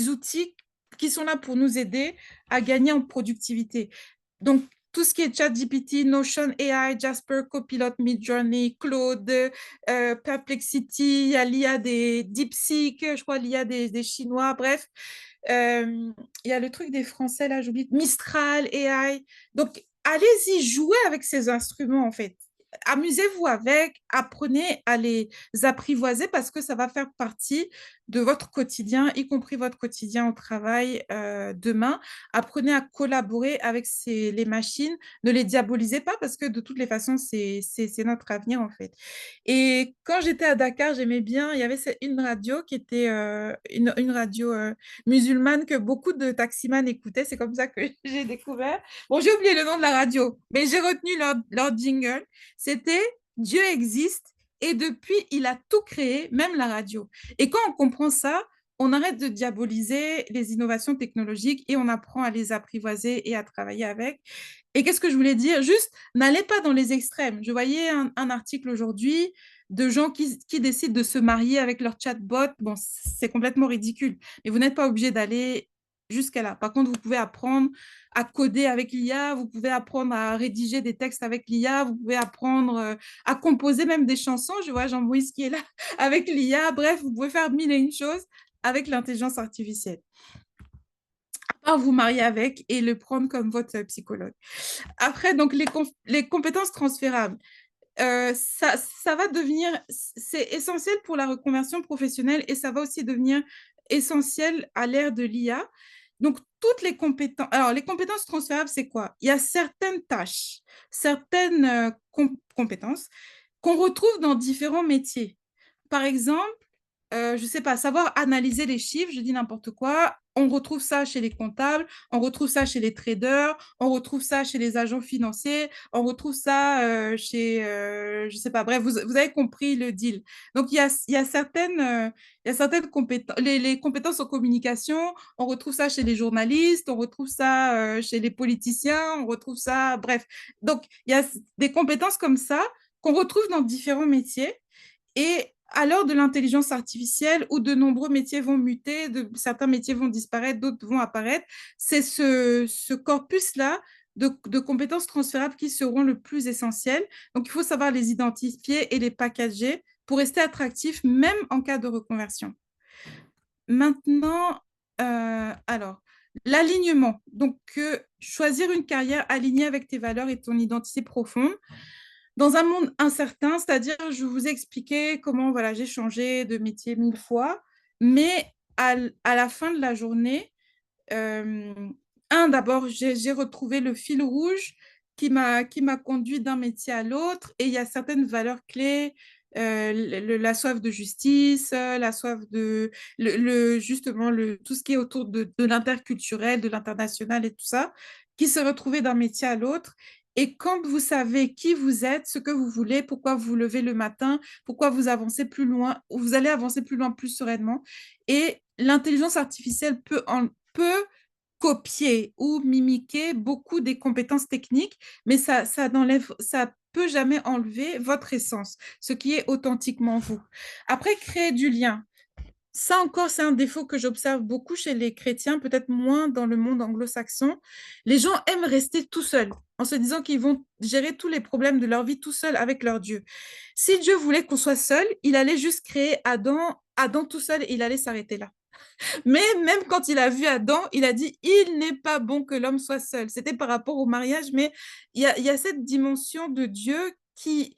outils qui sont là pour nous aider à gagner en productivité. Donc, tout ce qui est ChatGPT, Notion AI, Jasper, Copilot, Midjourney, Claude, Perplexity, il y a l'IA des DeepSeek, je crois l'IA des Chinois, bref. Il y a le truc des Français, là, j'oublie, Mistral, AI. Donc, allez-y, jouez avec ces instruments, en fait. Amusez-vous avec, apprenez à les apprivoiser parce que ça va faire partie de votre quotidien, y compris votre quotidien au travail demain. Apprenez à collaborer avec les machines. Ne les diabolisez pas parce que de toutes les façons, c'est notre avenir, en fait. Et quand j'étais à Dakar, j'aimais bien, il y avait une radio qui était une radio musulmane que beaucoup de taximans écoutaient. C'est comme ça que j'ai découvert. Bon, j'ai oublié le nom de la radio, mais j'ai retenu leur jingle. C'était Dieu existe et depuis, il a tout créé, même la radio. Et quand on comprend ça, on arrête de diaboliser les innovations technologiques et on apprend à les apprivoiser et à travailler avec. Et qu'est-ce que je voulais dire? Juste, n'allez pas dans les extrêmes. Je voyais un article aujourd'hui de gens qui décident de se marier avec leur chatbot. Bon, c'est complètement ridicule, mais vous n'êtes pas obligé d'aller jusqu'à là. Par contre, vous pouvez apprendre à coder avec l'IA, vous pouvez apprendre à rédiger des textes avec l'IA, vous pouvez apprendre à composer même des chansons. Je vois Jean-Moïse qui est là avec l'IA. Bref, vous pouvez faire mille et une choses avec l'intelligence artificielle. À part vous marier avec et le prendre comme votre psychologue. Après, donc, les compétences transférables. Ça va devenir, c'est essentiel pour la reconversion professionnelle et ça va aussi devenir essentiel à l'ère de l'IA. Donc, toutes les compétences, alors les compétences transférables, c'est quoi? Il y a certaines tâches, certaines compétences qu'on retrouve dans différents métiers. Par exemple, je ne sais pas, savoir analyser les chiffres, je dis n'importe quoi. On retrouve ça chez les comptables, on retrouve ça chez les traders, on retrouve ça chez les agents financiers, on retrouve ça chez, je ne sais pas, bref, vous avez compris le deal. Donc, il y a certaines compétences, les compétences en communication, on retrouve ça chez les journalistes, on retrouve ça chez les politiciens, on retrouve ça, bref. Donc, il y a des compétences comme ça qu'on retrouve dans différents métiers. Et à l'heure de l'intelligence artificielle, où de nombreux métiers vont muter, certains métiers vont disparaître, d'autres vont apparaître, c'est ce corpus-là de compétences transférables qui seront le plus essentiels. Donc, il faut savoir les identifier et les packager pour rester attractif, même en cas de reconversion. Maintenant, alors, l'alignement. Donc, choisir une carrière alignée avec tes valeurs et ton identité profonde dans un monde incertain, c'est-à-dire, je vous ai expliqué comment voilà, j'ai changé de métier 1000 fois, mais à la fin de la journée, d'abord, j'ai retrouvé le fil rouge qui m'a conduit d'un métier à l'autre, et il y a certaines valeurs clés, la soif de justice, la soif de justement tout ce qui est autour de l'interculturel, de l'international et tout ça, qui se retrouvaient d'un métier à l'autre. Et quand vous savez qui vous êtes, ce que vous voulez, pourquoi vous vous levez le matin, pourquoi vous avancez plus loin, vous allez avancer plus loin plus sereinement. Et l'intelligence artificielle peut copier ou mimiquer beaucoup des compétences techniques, mais ça peut jamais enlever votre essence, ce qui est authentiquement vous. Après, créer du lien. Ça encore, c'est un défaut que j'observe beaucoup chez les chrétiens, peut-être moins dans le monde anglo-saxon. Les gens aiment rester tout seuls, en se disant qu'ils vont gérer tous les problèmes de leur vie tout seuls avec leur Dieu. Si Dieu voulait qu'on soit seul, il allait juste créer Adam tout seul et il allait s'arrêter là. Mais même quand il a vu Adam, il a dit, il n'est pas bon que l'homme soit seul. C'était par rapport au mariage, mais il y a cette dimension de Dieu qui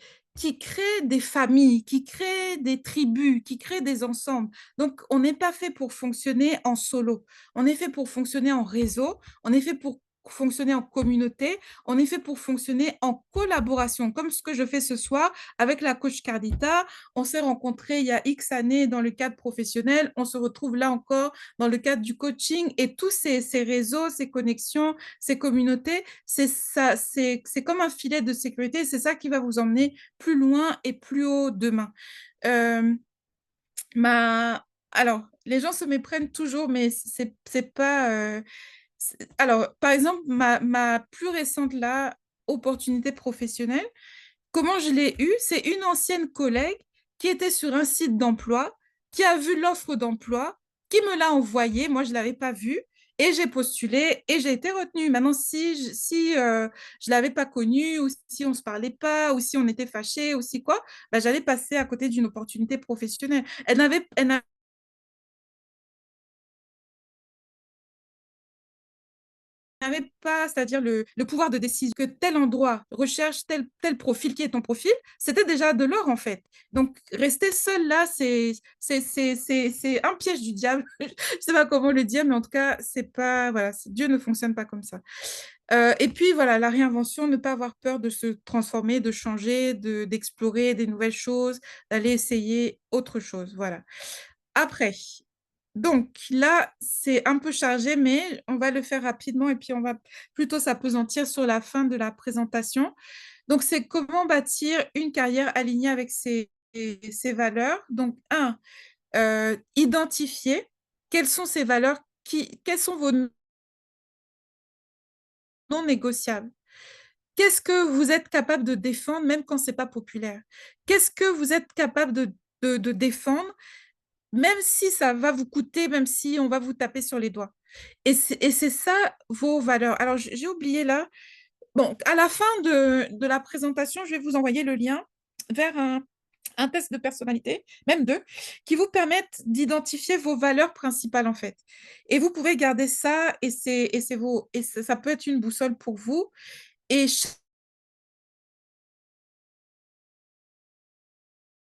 crée des familles, qui crée des tribus, qui crée des ensembles. Donc, on n'est pas fait pour fonctionner en solo. On est fait pour fonctionner en réseau. On est fait pour fonctionner en communauté. On est fait pour fonctionner en collaboration, comme ce que je fais ce soir avec la coach Cardita. On s'est rencontrés il y a X années dans le cadre professionnel. On se retrouve là encore dans le cadre du coaching et tous ces réseaux, ces connexions, ces communautés, c'est comme un filet de sécurité. C'est ça qui va vous emmener plus loin et plus haut demain. Euh, alors, les gens se méprennent toujours, mais c'est pas. Alors, par exemple, ma plus récente opportunité professionnelle, comment je l'ai eue? C'est une ancienne collègue qui était sur un site d'emploi, qui a vu l'offre d'emploi, qui me l'a envoyée. Moi, je ne l'avais pas vue. Et j'ai postulé et j'ai été retenue. Maintenant, si je ne l'avais pas connue, ou si on ne se parlait pas, ou si on était fâchés, ou si quoi, bah, j'allais passer à côté d'une opportunité professionnelle. Elle n'avait pas, c'est-à-dire le pouvoir de décision que tel endroit recherche tel profil qui est ton profil, c'était déjà de l'or en fait. Donc, rester seul là, c'est un piège du diable. Je ne sais pas comment le dire, mais en tout cas, c'est pas, voilà, Dieu ne fonctionne pas comme ça. Et puis, voilà, la réinvention, ne pas avoir peur de se transformer, de changer, d'explorer des nouvelles choses, d'aller essayer autre chose. Voilà. Après, donc là, c'est un peu chargé, mais on va le faire rapidement et puis on va plutôt s'appesantir sur la fin de la présentation. Donc, c'est comment bâtir une carrière alignée avec ses valeurs. Donc, identifier quelles sont ces valeurs, quels sont vos non négociables. Qu'est-ce que vous êtes capable de défendre même quand ce n'est pas populaire? Qu'est-ce que vous êtes capable de défendre même si ça va vous coûter, même si on va vous taper sur les doigts? Et c'est ça vos valeurs. Alors, j'ai oublié là. Bon, à la fin de la présentation, je vais vous envoyer le lien vers un test de personnalité, même deux, qui vous permettent d'identifier vos valeurs principales en fait. Et vous pouvez garder ça et ça peut être une boussole pour vous. Et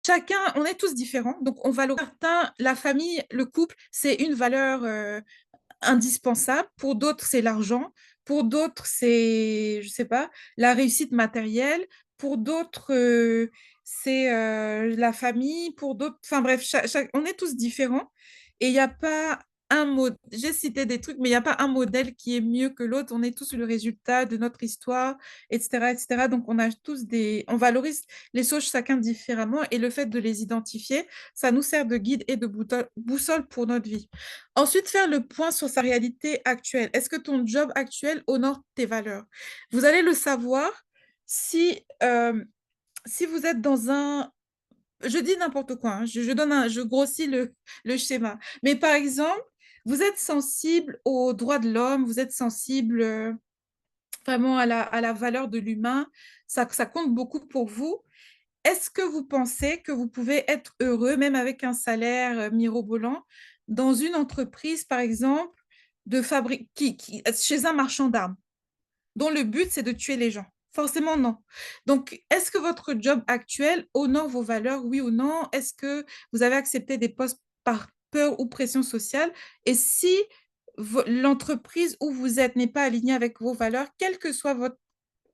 chacun, on est tous différents, donc on valorise certains, la famille, le couple, c'est une valeur indispensable. Pour d'autres, c'est l'argent. Pour d'autres, c'est, je sais pas, la réussite matérielle. Pour d'autres, c'est la famille. Pour d'autres, enfin bref, on est tous différents. Et il n'y a pas un mot. J'ai cité des trucs, mais il n'y a pas un modèle qui est mieux que l'autre. On est tous le résultat de notre histoire, etc., etc. Donc, on valorise les choses chacun différemment. Et le fait de les identifier, ça nous sert de guide et de boussole pour notre vie. Ensuite, faire le point sur sa réalité actuelle. Est-ce que ton job actuel honore tes valeurs? Vous allez le savoir si vous êtes dans un... Je dis n'importe quoi, hein, je grossis le schéma. Mais par exemple, vous êtes sensible aux droits de l'homme, vous êtes sensible vraiment à la valeur de l'humain, ça compte beaucoup pour vous. Est-ce que vous pensez que vous pouvez être heureux, même avec un salaire mirobolant, dans une entreprise, par exemple, chez un marchand d'armes, dont le but, c'est de tuer les gens? Forcément, non. Donc, est-ce que votre job actuel honore vos valeurs, oui ou non? Est-ce que vous avez accepté des postes par peur ou pression sociale? Et si l'entreprise où vous êtes n'est pas alignée avec vos valeurs, quel que soit votre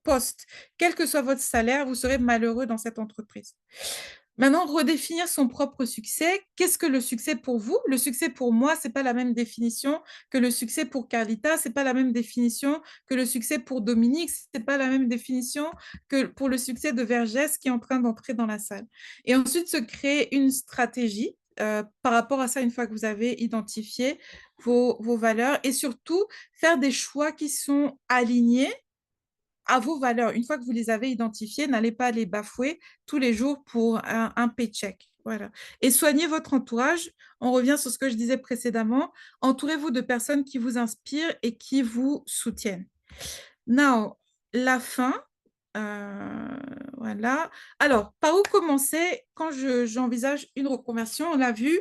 poste, quel que soit votre salaire, vous serez malheureux dans cette entreprise. Maintenant, redéfinir son propre succès. Qu'est-ce que le succès pour vous? Le succès pour moi, ce n'est pas la même définition que le succès pour Carlita, ce n'est pas la même définition que le succès pour Dominique, ce n'est pas la même définition que pour le succès de Vergès qui est en train d'entrer dans la salle. Et ensuite, se créer une stratégie par rapport à ça une fois que vous avez identifié vos valeurs et surtout faire des choix qui sont alignés à vos valeurs. Une fois que vous les avez identifiées, n'allez pas les bafouer tous les jours pour un paycheck. Voilà. Et soignez votre entourage. On revient sur ce que je disais précédemment. Entourez-vous de personnes qui vous inspirent et qui vous soutiennent. Now, la fin. Voilà. Alors, par où commencer quand j'envisage une reconversion? On l'a vu,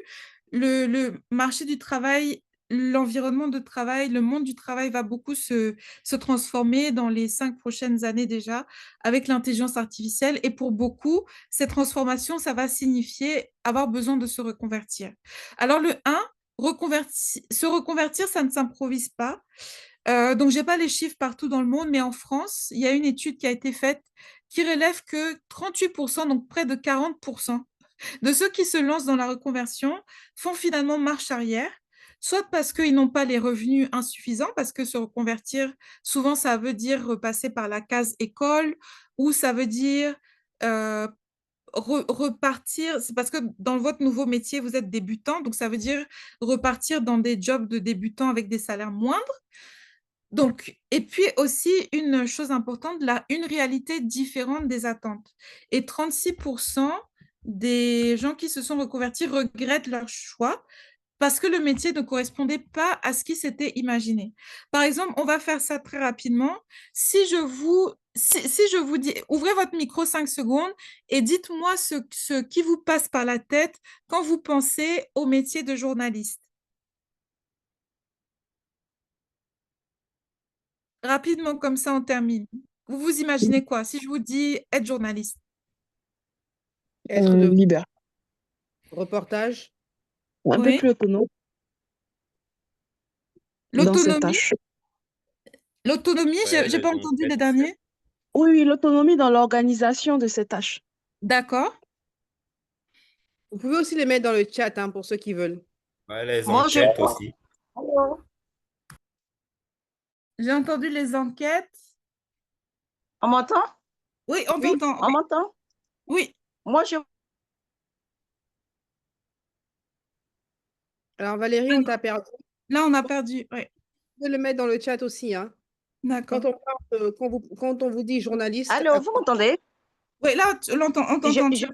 le marché du travail, l'environnement de travail, le monde du travail va beaucoup se transformer dans les 5 prochaines années déjà avec l'intelligence artificielle. Et pour beaucoup, cette transformation, ça va signifier avoir besoin de se reconvertir. Alors, le 1, se reconvertir, ça ne s'improvise pas. Donc, je n'ai pas les chiffres partout dans le monde, mais en France, il y a une étude qui a été faite qui relève que 38%, donc près de 40% de ceux qui se lancent dans la reconversion font finalement marche arrière, soit parce qu'ils n'ont pas les revenus insuffisants, parce que se reconvertir, souvent, ça veut dire repasser par la case école, ou ça veut dire repartir, c'est parce que dans votre nouveau métier, vous êtes débutant, donc ça veut dire repartir dans des jobs de débutants avec des salaires moindres. Donc, et puis aussi, une chose importante, une réalité différente des attentes. Et 36% des gens qui se sont reconvertis regrettent leur choix parce que le métier ne correspondait pas à ce qui s'était imaginé. Par exemple, on va faire ça très rapidement. Si je vous dis, ouvrez votre micro 5 secondes et dites-moi ce qui vous passe par la tête quand vous pensez au métier de journaliste. Rapidement, comme ça, on termine. Vous vous imaginez quoi si je vous dis être journaliste? Être de Libre. reportage. Un peu Oui. plus autonome dans ses L'autonomie, tâches. l'autonomie, Ouais, j'ai les pas entendu les enquêtes. derniers. Oui, l'autonomie dans l'organisation de ses tâches. D'accord. Vous pouvez aussi les mettre dans le chat hein, pour ceux qui veulent. Ouais, les Moi, je enquêtes pense. aussi. J'ai entendu les enquêtes. On m'entend? Oui, on Oui. t'entend. On Oui. m'entend? Oui. Moi, je Alors Valérie, on t'a perdu. Là, on a perdu. Oui. Vous pouvez le mettre dans le chat aussi. Hein. D'accord. Quand on vous dit journaliste, Allô, vous m'entendez? Oui, là, on t'entend. Je,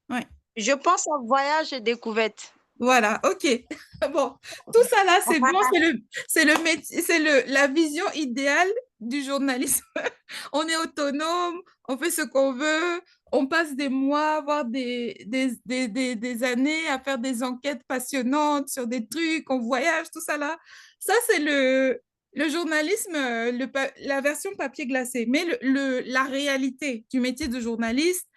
Ouais. je pense à voyage et découverte. Voilà, ok. Bon, tout ça là, c'est bon, c'est le métier, la vision idéale du journalisme. On est autonome, on fait ce qu'on veut, on passe des mois, voire des années à faire des enquêtes passionnantes sur des trucs, on voyage, tout ça là. Ça, c'est le journalisme, la version papier glacé. Mais la réalité du métier de journaliste,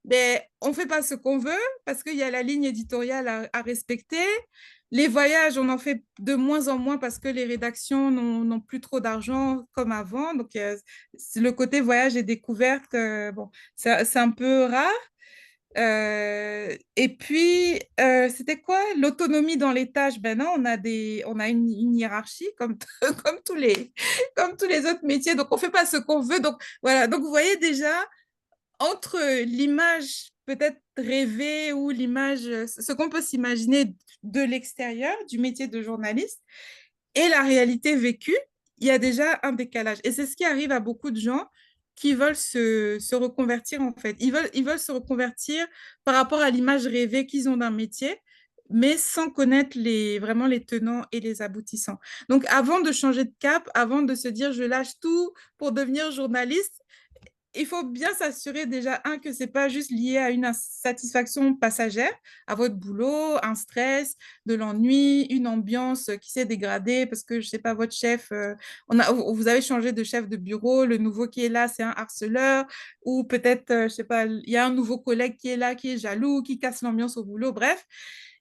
ben, on ne fait pas ce qu'on veut parce qu'il y a la ligne éditoriale à respecter. Les voyages, on en fait de moins en moins parce que les rédactions n'ont plus trop d'argent comme avant. Donc, le côté voyage et découverte, bon, c'est un peu rare. Et puis, c'était quoi? L'autonomie dans les tâches. Ben non, on a une hiérarchie comme tous les autres métiers. Donc, on ne fait pas ce qu'on veut. Donc, voilà. Donc, vous voyez déjà, entre l'image peut-être rêvée ou l'image, ce qu'on peut s'imaginer de l'extérieur du métier de journaliste et la réalité vécue, il y a déjà un décalage. Et c'est ce qui arrive à beaucoup de gens qui veulent se reconvertir en fait. Ils veulent se reconvertir par rapport à l'image rêvée qu'ils ont d'un métier, mais sans connaître vraiment les tenants et les aboutissants. Donc, avant de changer de cap, avant de se dire je lâche tout pour devenir journaliste, il faut bien s'assurer déjà, que ce n'est pas juste lié à une insatisfaction passagère, à votre boulot, un stress, de l'ennui, une ambiance qui s'est dégradée parce que, je ne sais pas, votre chef, vous avez changé de chef de bureau, le nouveau qui est là, c'est un harceleur, ou peut-être, je ne sais pas, il y a un nouveau collègue qui est là, qui est jaloux, qui casse l'ambiance au boulot, bref.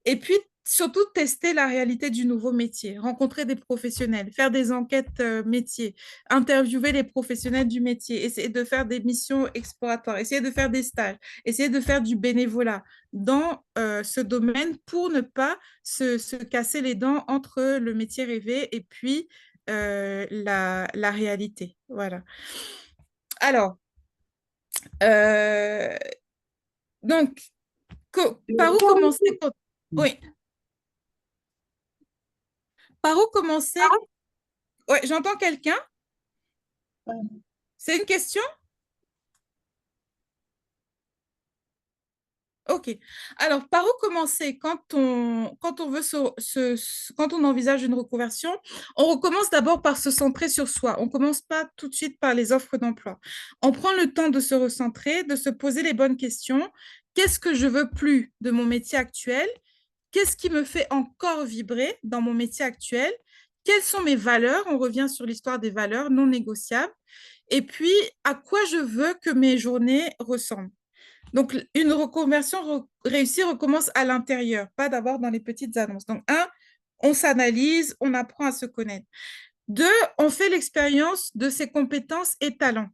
Et puis, surtout, tester la réalité du nouveau métier, rencontrer des professionnels, faire des enquêtes métiers, interviewer les professionnels du métier, essayer de faire des missions exploratoires, essayer de faire des stages, essayer de faire du bénévolat dans ce domaine pour ne pas se casser les dents entre le métier rêvé et puis la réalité. Voilà. Alors, donc, par où commencer? Oui. Par où commencer? Ouais, j'entends quelqu'un. C'est une question? Ok. Alors, par où commencer quand on veut quand on envisage une reconversion? On recommence d'abord par se centrer sur soi. On ne commence pas tout de suite par les offres d'emploi. On prend le temps de se recentrer, de se poser les bonnes questions. Qu'est-ce que je veux plus de mon métier actuel? Qu'est-ce qui me fait encore vibrer dans mon métier actuel? Quelles sont mes valeurs? On revient sur l'histoire des valeurs non négociables. Et puis, à quoi je veux que mes journées ressemblent? Donc, une reconversion réussie recommence à l'intérieur, pas d'abord dans les petites annonces. Donc, un, on s'analyse, on apprend à se connaître. Deux, on fait l'expérience de ses compétences et talents.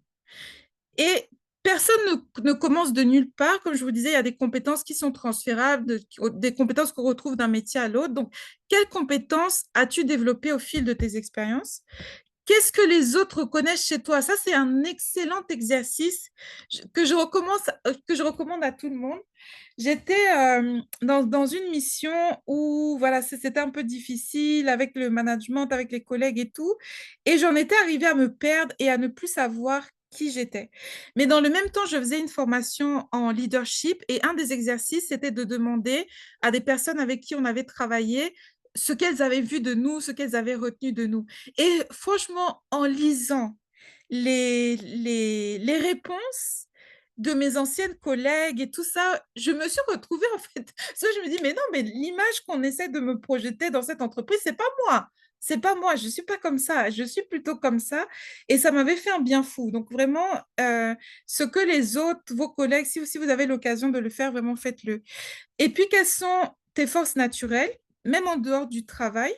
Et personne ne commence de nulle part. Comme je vous disais, il y a des compétences qui sont transférables, des compétences qu'on retrouve d'un métier à l'autre. Donc, quelles compétences as-tu développées au fil de tes expériences? Qu'est-ce que les autres connaissent chez toi? Ça, c'est un excellent exercice que que je recommande à tout le monde. J'étais dans une mission où voilà, c'était un peu difficile avec le management, avec les collègues et tout. Et j'en étais arrivée à me perdre et à ne plus savoir qui j'étais. Mais dans le même temps, je faisais une formation en leadership et un des exercices, c'était de demander à des personnes avec qui on avait travaillé ce qu'elles avaient vu de nous, ce qu'elles avaient retenu de nous. Et franchement, en lisant les réponses de mes anciennes collègues et tout ça, je me suis retrouvée en fait. Parce que je me dis, mais non, mais l'image qu'on essaie de me projeter dans cette entreprise, c'est pas moi. C'est pas moi, je suis pas comme ça, je suis plutôt comme ça. Et ça m'avait fait un bien fou. Donc vraiment, ce que les autres, vos collègues, si vous avez l'occasion de le faire, vraiment faites-le. Et puis, quelles sont tes forces naturelles, même en dehors du travail,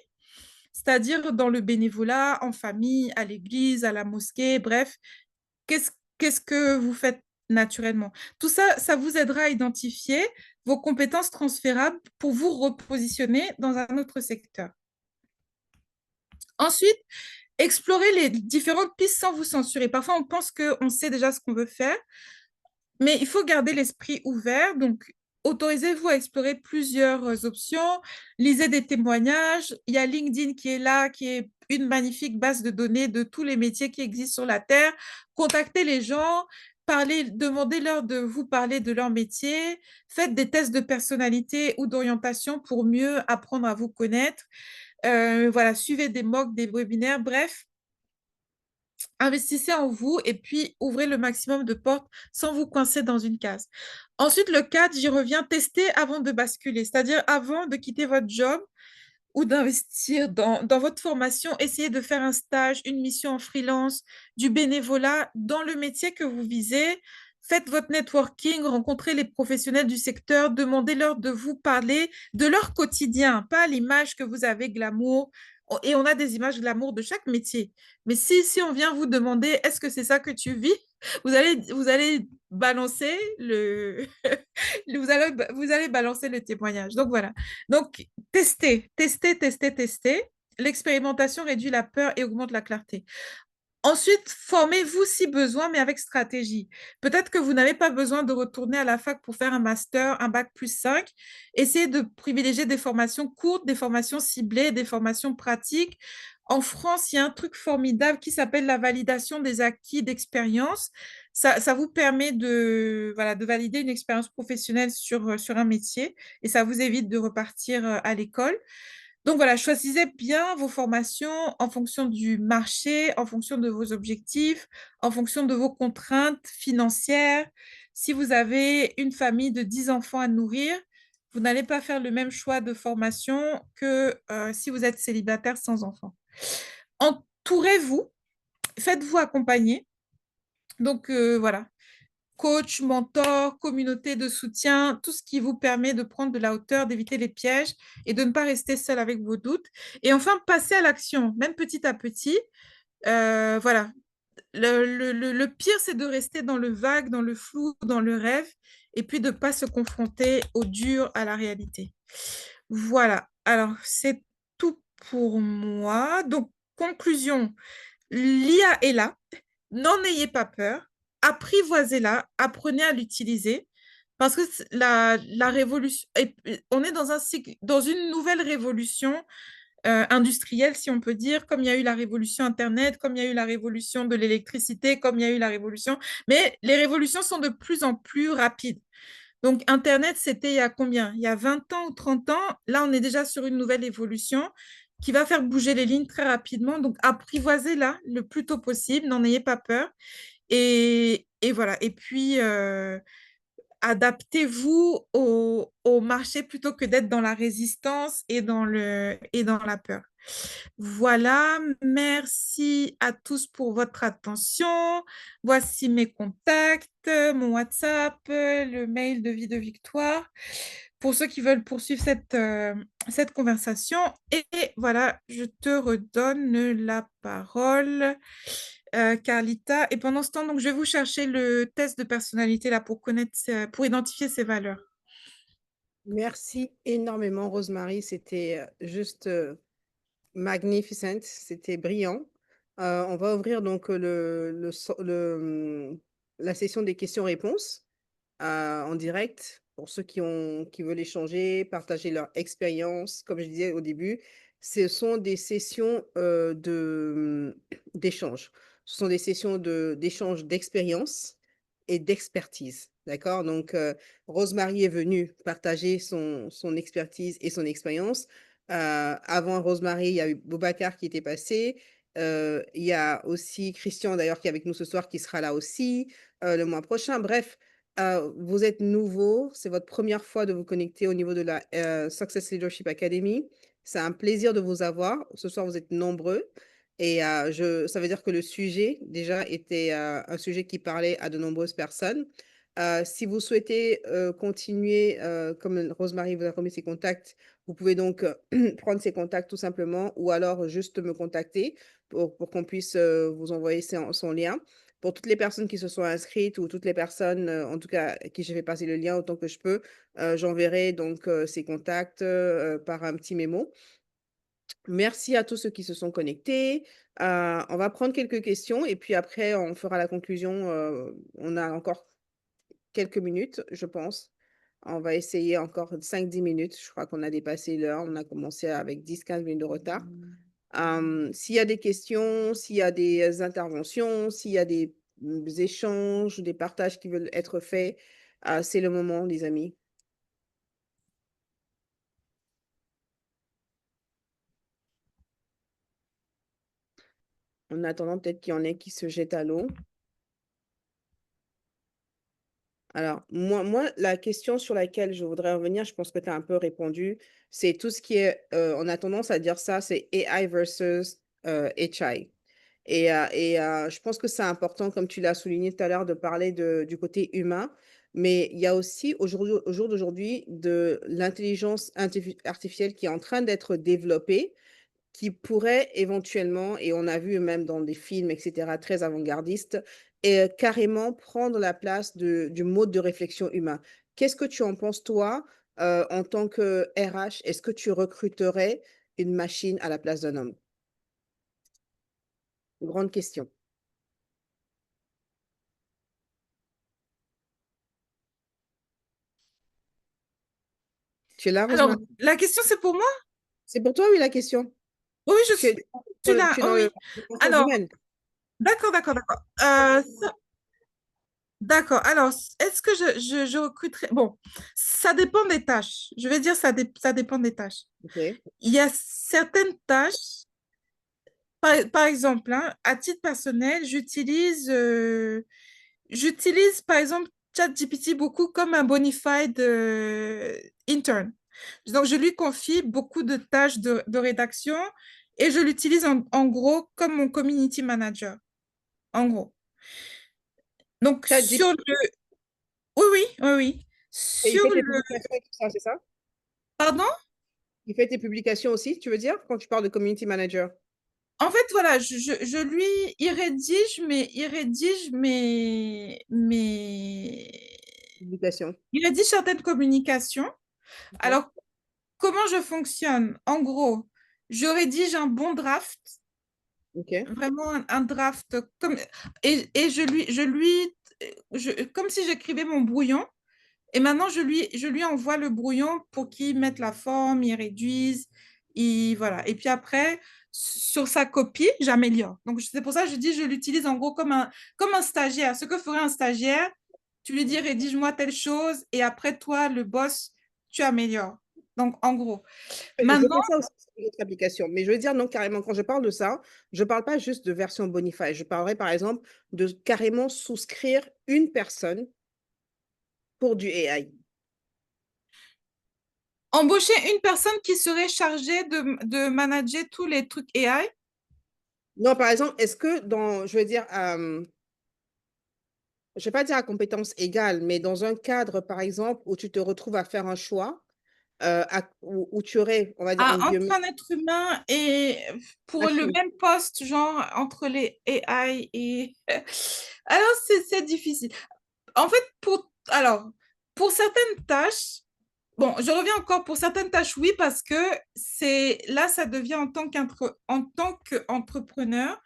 c'est-à-dire dans le bénévolat, en famille, à l'église, à la mosquée, bref, qu'est-ce que vous faites naturellement? Tout ça, ça vous aidera à identifier vos compétences transférables pour vous repositionner dans un autre secteur. Ensuite, explorez les différentes pistes sans vous censurer. Parfois, on pense qu'on sait déjà ce qu'on veut faire, mais il faut garder l'esprit ouvert. Donc, autorisez-vous à explorer plusieurs options. Lisez des témoignages. Il y a LinkedIn qui est là, qui est une magnifique base de données de tous les métiers qui existent sur la Terre. Contactez les gens, demandez-leur de vous parler de leur métier. Faites des tests de personnalité ou d'orientation pour mieux apprendre à vous connaître. Voilà, suivez des mocks, des webinaires, bref. Investissez en vous et puis ouvrez le maximum de portes sans vous coincer dans une case. Ensuite, le 4, j'y reviens, testez avant de basculer, c'est-à-dire avant de quitter votre job ou d'investir dans votre formation, essayez de faire un stage, une mission en freelance, du bénévolat dans le métier que vous visez. Faites votre networking, rencontrez les professionnels du secteur, demandez-leur de vous parler de leur quotidien, pas l'image que vous avez glamour. Et on a des images glamour de chaque métier. Mais si on vient vous demander, est-ce que c'est ça que tu vis? Vous allez balancer vous allez balancer le témoignage. Donc voilà. Donc, testez, testez, testez, testez. L'expérimentation réduit la peur et augmente la clarté. Ensuite, formez-vous si besoin, mais avec stratégie. Peut-être que vous n'avez pas besoin de retourner à la fac pour faire un master, un bac+5. Essayez de privilégier des formations courtes, des formations ciblées, des formations pratiques. En France, il y a un truc formidable qui s'appelle la validation des acquis d'expérience. Ça vous permet voilà, de valider une expérience professionnelle sur un métier et ça vous évite de repartir à l'école. Donc voilà, choisissez bien vos formations en fonction du marché, en fonction de vos objectifs, en fonction de vos contraintes financières. Si vous avez une famille de 10 enfants à nourrir, vous n'allez pas faire le même choix de formation que si vous êtes célibataire sans enfants. Entourez-vous, faites-vous accompagner. Donc voilà, coach, mentor, communauté de soutien, tout ce qui vous permet de prendre de la hauteur, d'éviter les pièges et de ne pas rester seul avec vos doutes. Et enfin, passer à l'action, même petit à petit. Voilà. Le pire, c'est de rester dans le vague, dans le flou, dans le rêve, et puis de ne pas se confronter au dur, à la réalité. Voilà. Alors, c'est tout pour moi. Donc, conclusion, l'IA est là. N'en ayez pas peur, apprivoisez-la, apprenez à l'utiliser Parce que la révolution, on est dans un cycle, dans une nouvelle révolution industrielle, si on peut dire, comme il y a eu la révolution Internet, comme il y a eu la révolution de l'électricité, comme il y a eu la révolution, mais les révolutions sont de plus en plus rapides. Donc, Internet, c'était il y a combien? Il y a 20 ans ou 30 ans. Là, on est déjà sur une nouvelle évolution qui va faire bouger les lignes très rapidement. Donc, apprivoisez-la le plus tôt possible, n'en ayez pas peur. Et voilà. Et puis, adaptez-vous au marché plutôt que d'être dans la résistance et dans la peur. Voilà, merci à tous pour votre attention. Voici mes contacts, mon WhatsApp, le mail de Vie de Victoire pour ceux qui veulent poursuivre cette conversation. Et voilà, je te redonne la parole, Carlita. Et pendant ce temps, donc, je vais vous chercher le test de personnalité là pour connaître, pour identifier ses valeurs. Merci énormément, Rosemary. C'était juste magnificent. C'était brillant. On va ouvrir donc la session des questions-réponses en direct pour ceux qui veulent échanger, partager leur expérience. Comme je disais au début, ce sont des sessions d'échange. Ce sont des sessions d'échange d'expérience et d'expertise. D'accord? Donc, Rosemary est venue partager son expertise et son expérience. Avant Rosemary, il y a eu Boubacar qui était passé. Il y a aussi Christian, d'ailleurs, qui est avec nous ce soir, qui sera là aussi le mois prochain. Bref, vous êtes nouveau, c'est votre première fois de vous connecter au niveau de la Success Leadership Academy. C'est un plaisir de vous avoir. Ce soir, vous êtes nombreux. Et ça veut dire que le sujet, déjà, était un sujet qui parlait à de nombreuses personnes. Si vous souhaitez continuer, comme Rosemary vous a remis ses contacts, vous pouvez donc prendre ses contacts tout simplement ou alors juste me contacter pour qu'on puisse vous envoyer son lien. Pour toutes les personnes qui se sont inscrites ou toutes les personnes, en tout cas, à qui j'ai fait passer le lien autant que je peux, j'enverrai donc ces contacts par un petit mémo. Merci à tous ceux qui se sont connectés. On va prendre quelques questions et puis après, on fera la conclusion. On a encore quelques minutes, je pense. On va essayer encore 5-10 minutes. Je crois qu'on a dépassé l'heure. On a commencé avec 10-15 minutes de retard. S'il y a des questions, s'il y a des interventions, s'il y a des échanges, des partages qui veulent être faits, c'est le moment, les amis. En attendant, peut-être qu'il y en a qui se jettent à l'eau. Alors, moi, la question sur laquelle je voudrais revenir, je pense que tu as un peu répondu, c'est tout ce qui est, on a tendance à dire ça, c'est AI versus HI. Et je pense que c'est important, comme tu l'as souligné tout à l'heure, de parler du côté humain, mais il y a aussi, au jour d'aujourd'hui, de l'intelligence artificielle qui est en train d'être développée, qui pourrait éventuellement, et on a vu même dans des films, etc., très avant-gardistes, et carrément prendre la place du mode de réflexion humain. Qu'est-ce que tu en penses, toi, en tant que RH? Est-ce que tu recruterais une machine à la place d'un homme? Grande question. Tu es là, Alors, Rosemary? la question, c'est pour moi? C'est pour toi, oui, la question. Oui, je Tu es, suis là. tu es Oh, dans oui. les ressources Alors, humaines. d'accord. D'accord. Alors, est-ce que je recruterai? Bon, ça dépend des tâches. Je vais dire ça dépend des tâches. OK. Il y a certaines tâches, par exemple, hein, à titre personnel, j'utilise par exemple ChatGPT beaucoup comme un bonafide intern. Donc, je lui confie beaucoup de tâches de rédaction et je l'utilise en gros comme mon community manager. En gros. Donc, ChatGPT, sur le... Oui. il Sur fait tes le... publications et tout ça, c'est ça? Pardon? Il fait tes publications aussi, tu veux dire, quand tu parles de community manager? En fait, voilà, je lui... Publication. Il rédige certaines communications. OK. Alors, comment je fonctionne? En gros, je rédige un bon draft, OK. vraiment un draft, comme, et comme si j'écrivais mon brouillon, Et maintenant, je lui envoie le brouillon pour qu'il mette la forme, il réduise, voilà. Et puis après, sur sa copie, j'améliore. Donc, c'est pour ça que je dis, je l'utilise en gros comme un stagiaire. Ce que ferait un stagiaire, tu lui dis, rédige-moi telle chose, et après, toi, le boss, tu améliores. Donc, en gros. Je Maintenant, fais ça aussi sur d'autres applications. Mais je veux dire, non, carrément, quand je parle de ça, je ne parle pas juste de version Bonify. Je parlerai, par exemple, de carrément souscrire une personne pour du AI. embaucher une personne qui serait chargée de manager tous les trucs AI. Non, par exemple, est-ce que je veux dire, je ne vais pas dire à compétence égale, mais dans un cadre, par exemple, où tu te retrouves à faire un choix, où tu aurais, on va dire, entre Entre guillemets, un être humain et pour le machine. même poste, genre entre les AI et... Alors, c'est difficile. En fait, pour certaines tâches, bon, je reviens encore pour certaines tâches, oui, parce que là, ça devient en tant qu'entrepreneur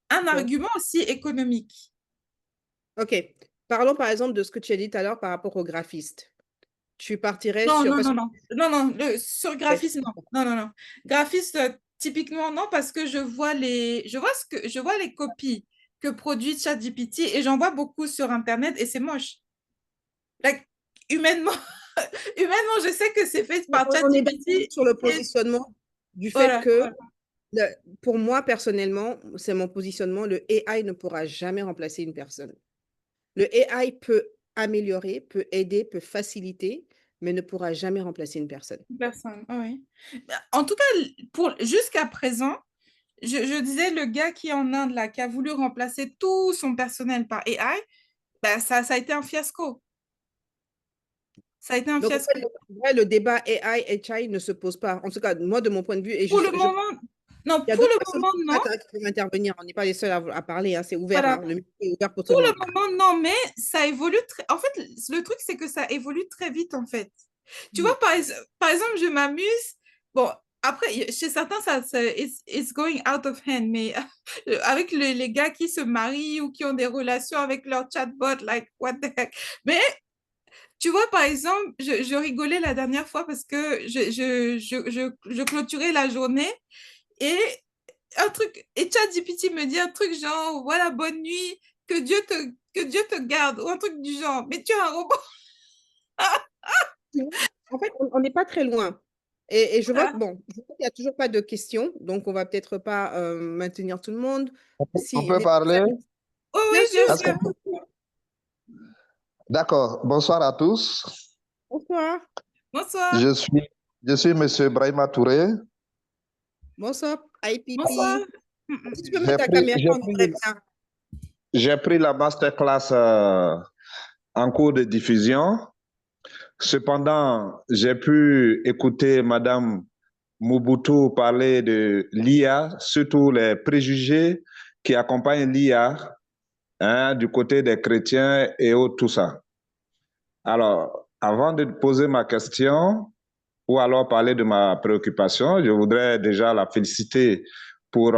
un Ok. argument aussi économique. Ok. Parlons, par exemple, de ce que tu as dit tout à l'heure par rapport au graphiste. Tu partirais Non, sur... non, Parce non, que... non. Non, non, sur Ouais. graphisme, non. Non, non, non. Graphiste, typiquement, non, parce que je vois les copies que produit ChatGPT et j'en vois beaucoup sur Internet et c'est moche. Like, humainement, humainement, je sais que c'est fait par On est d'accord ChatGPT sur le et positionnement du fait voilà, que, voilà. pour moi, personnellement, c'est mon positionnement, le AI ne pourra jamais remplacer une personne. Le AI peut améliorer, peut aider, peut faciliter, mais ne pourra jamais remplacer une personne. Personne, ah oui. En tout cas, jusqu'à présent, je disais, le gars qui est en Inde, là, qui a voulu remplacer tout son personnel par AI, ben, ça a été un fiasco. Ça a été un Donc, en fiasco. fait, le débat AI-HI ne se pose pas. En tout cas, moi, de mon point de vue, et Pour le je moment, non, il y a pour d'autres le personnes moment, sur le non. chat, hein, qui peuvent intervenir. On n'est pas les seuls à parler, hein, c'est ouvert, Voilà. hein, le micro est ouvert pour tout Pour le le monde. moment, non, mais ça évolue très... En fait, le truc, c'est que ça évolue très vite, en fait. Tu vois, par exemple, je m'amuse. Bon, après, chez certains, it's going out of hand, mais avec les gars qui se marient ou qui ont des relations avec leur chatbot, like, what the heck. Mais tu vois, par exemple, je rigolais la dernière fois parce que je clôturais la journée et un truc, et ChatGPT me dit un truc genre, voilà, bonne nuit, que Dieu te garde, ou un truc du genre. Mais tu es un robot. En fait, on n'est pas très loin. Et je vois que, Voilà. bon, je vois qu'il n'y a toujours pas de questions, donc on va peut-être pas maintenir tout le monde. On Si, peut parler? Oui, oui, bien bien sûr, Est-ce sûr. qu'on peut- D'accord. Bonsoir à tous. bonsoir. Bonsoir. Je suis, je suis Monsieur Brahima Touré. Bonsoir, Bonsoir. IPP. Si tu peux J'ai mettre ta pris, caméra, j'ai on aimerait pris, bien. j'ai pris la masterclass en cours de diffusion. Cependant, j'ai pu écouter Madame Mobutu parler de l'IA, surtout les préjugés qui accompagnent l'IA, hein, du côté des chrétiens et autres, tout ça. Alors, avant de poser ma question, ou alors parler de ma préoccupation, je voudrais déjà la féliciter pour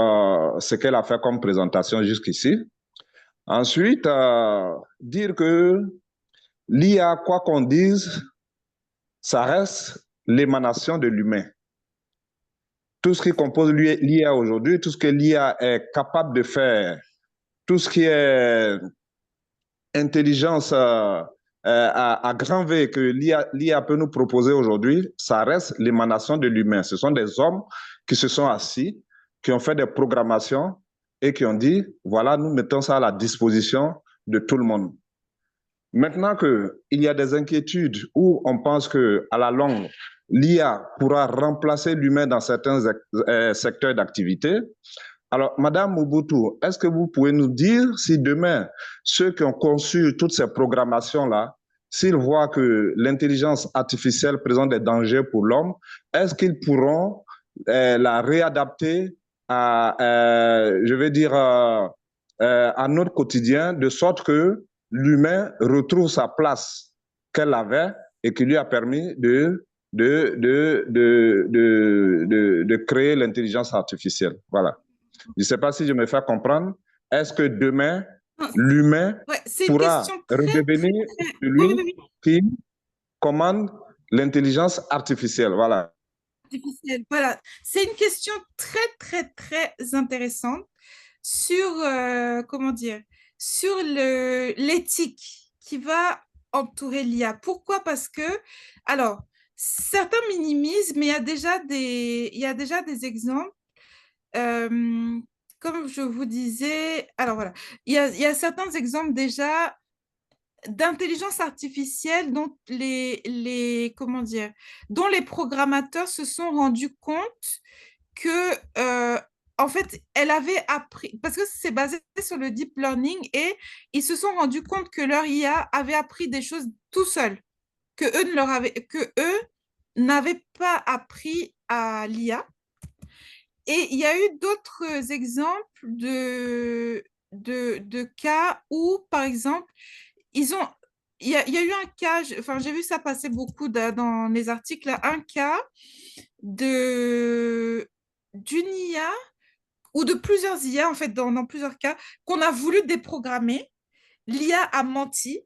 ce qu'elle a fait comme présentation jusqu'ici. Ensuite, dire que l'IA, quoi qu'on dise, ça reste l'émanation de l'humain. Tout ce qui compose l'IA aujourd'hui, tout ce que l'IA est capable de faire, tout ce qui est intelligence à grand V que l'IA peut nous proposer aujourd'hui, ça reste l'émanation de l'humain. Ce sont des hommes qui se sont assis, qui ont fait des programmations et qui ont dit, voilà, nous mettons ça à la disposition de tout le monde. Maintenant qu'il y a des inquiétudes où on pense qu'à la longue, l'IA pourra remplacer l'humain dans certains secteurs d'activité, alors, Madame Mobutu, est-ce que vous pouvez nous dire si demain, ceux qui ont conçu toutes ces programmations-là, s'ils voient que l'intelligence artificielle présente des dangers pour l'homme, est-ce qu'ils pourront la réadapter à, je vais dire, à notre quotidien, de sorte que l'humain retrouve sa place qu'elle avait et qui lui a permis de créer l'intelligence artificielle. Voilà. Je ne sais pas si je me fais comprendre. Est-ce que demain, l'humain Ouais, c'est une pourra question très, redevenir très... Oui, celui oui, oui. qui commande l'intelligence artificielle? Voilà. Artificielle. Voilà, c'est une question très, très, très intéressante sur, comment dire, sur l'éthique qui va entourer l'IA. Pourquoi? Parce que, alors, certains minimisent, mais il y a déjà des exemples. Euh, Comme je vous disais, alors voilà, il y a certains exemples déjà d'intelligence artificielle dont comment dire, dont les programmateurs se sont rendus compte que, en fait, elle avait appris, parce que c'est basé sur le deep learning, et ils se sont rendus compte que leur IA avait appris des choses tout seul, que eux n'avaient pas appris à l'IA. Et il y a eu d'autres exemples de cas où, par exemple, ils ont, il y a eu un cas, enfin, j'ai vu ça passer beaucoup dans les articles, un cas d'une IA ou de plusieurs IA, en fait, dans plusieurs cas, qu'on a voulu déprogrammer. L'IA a menti.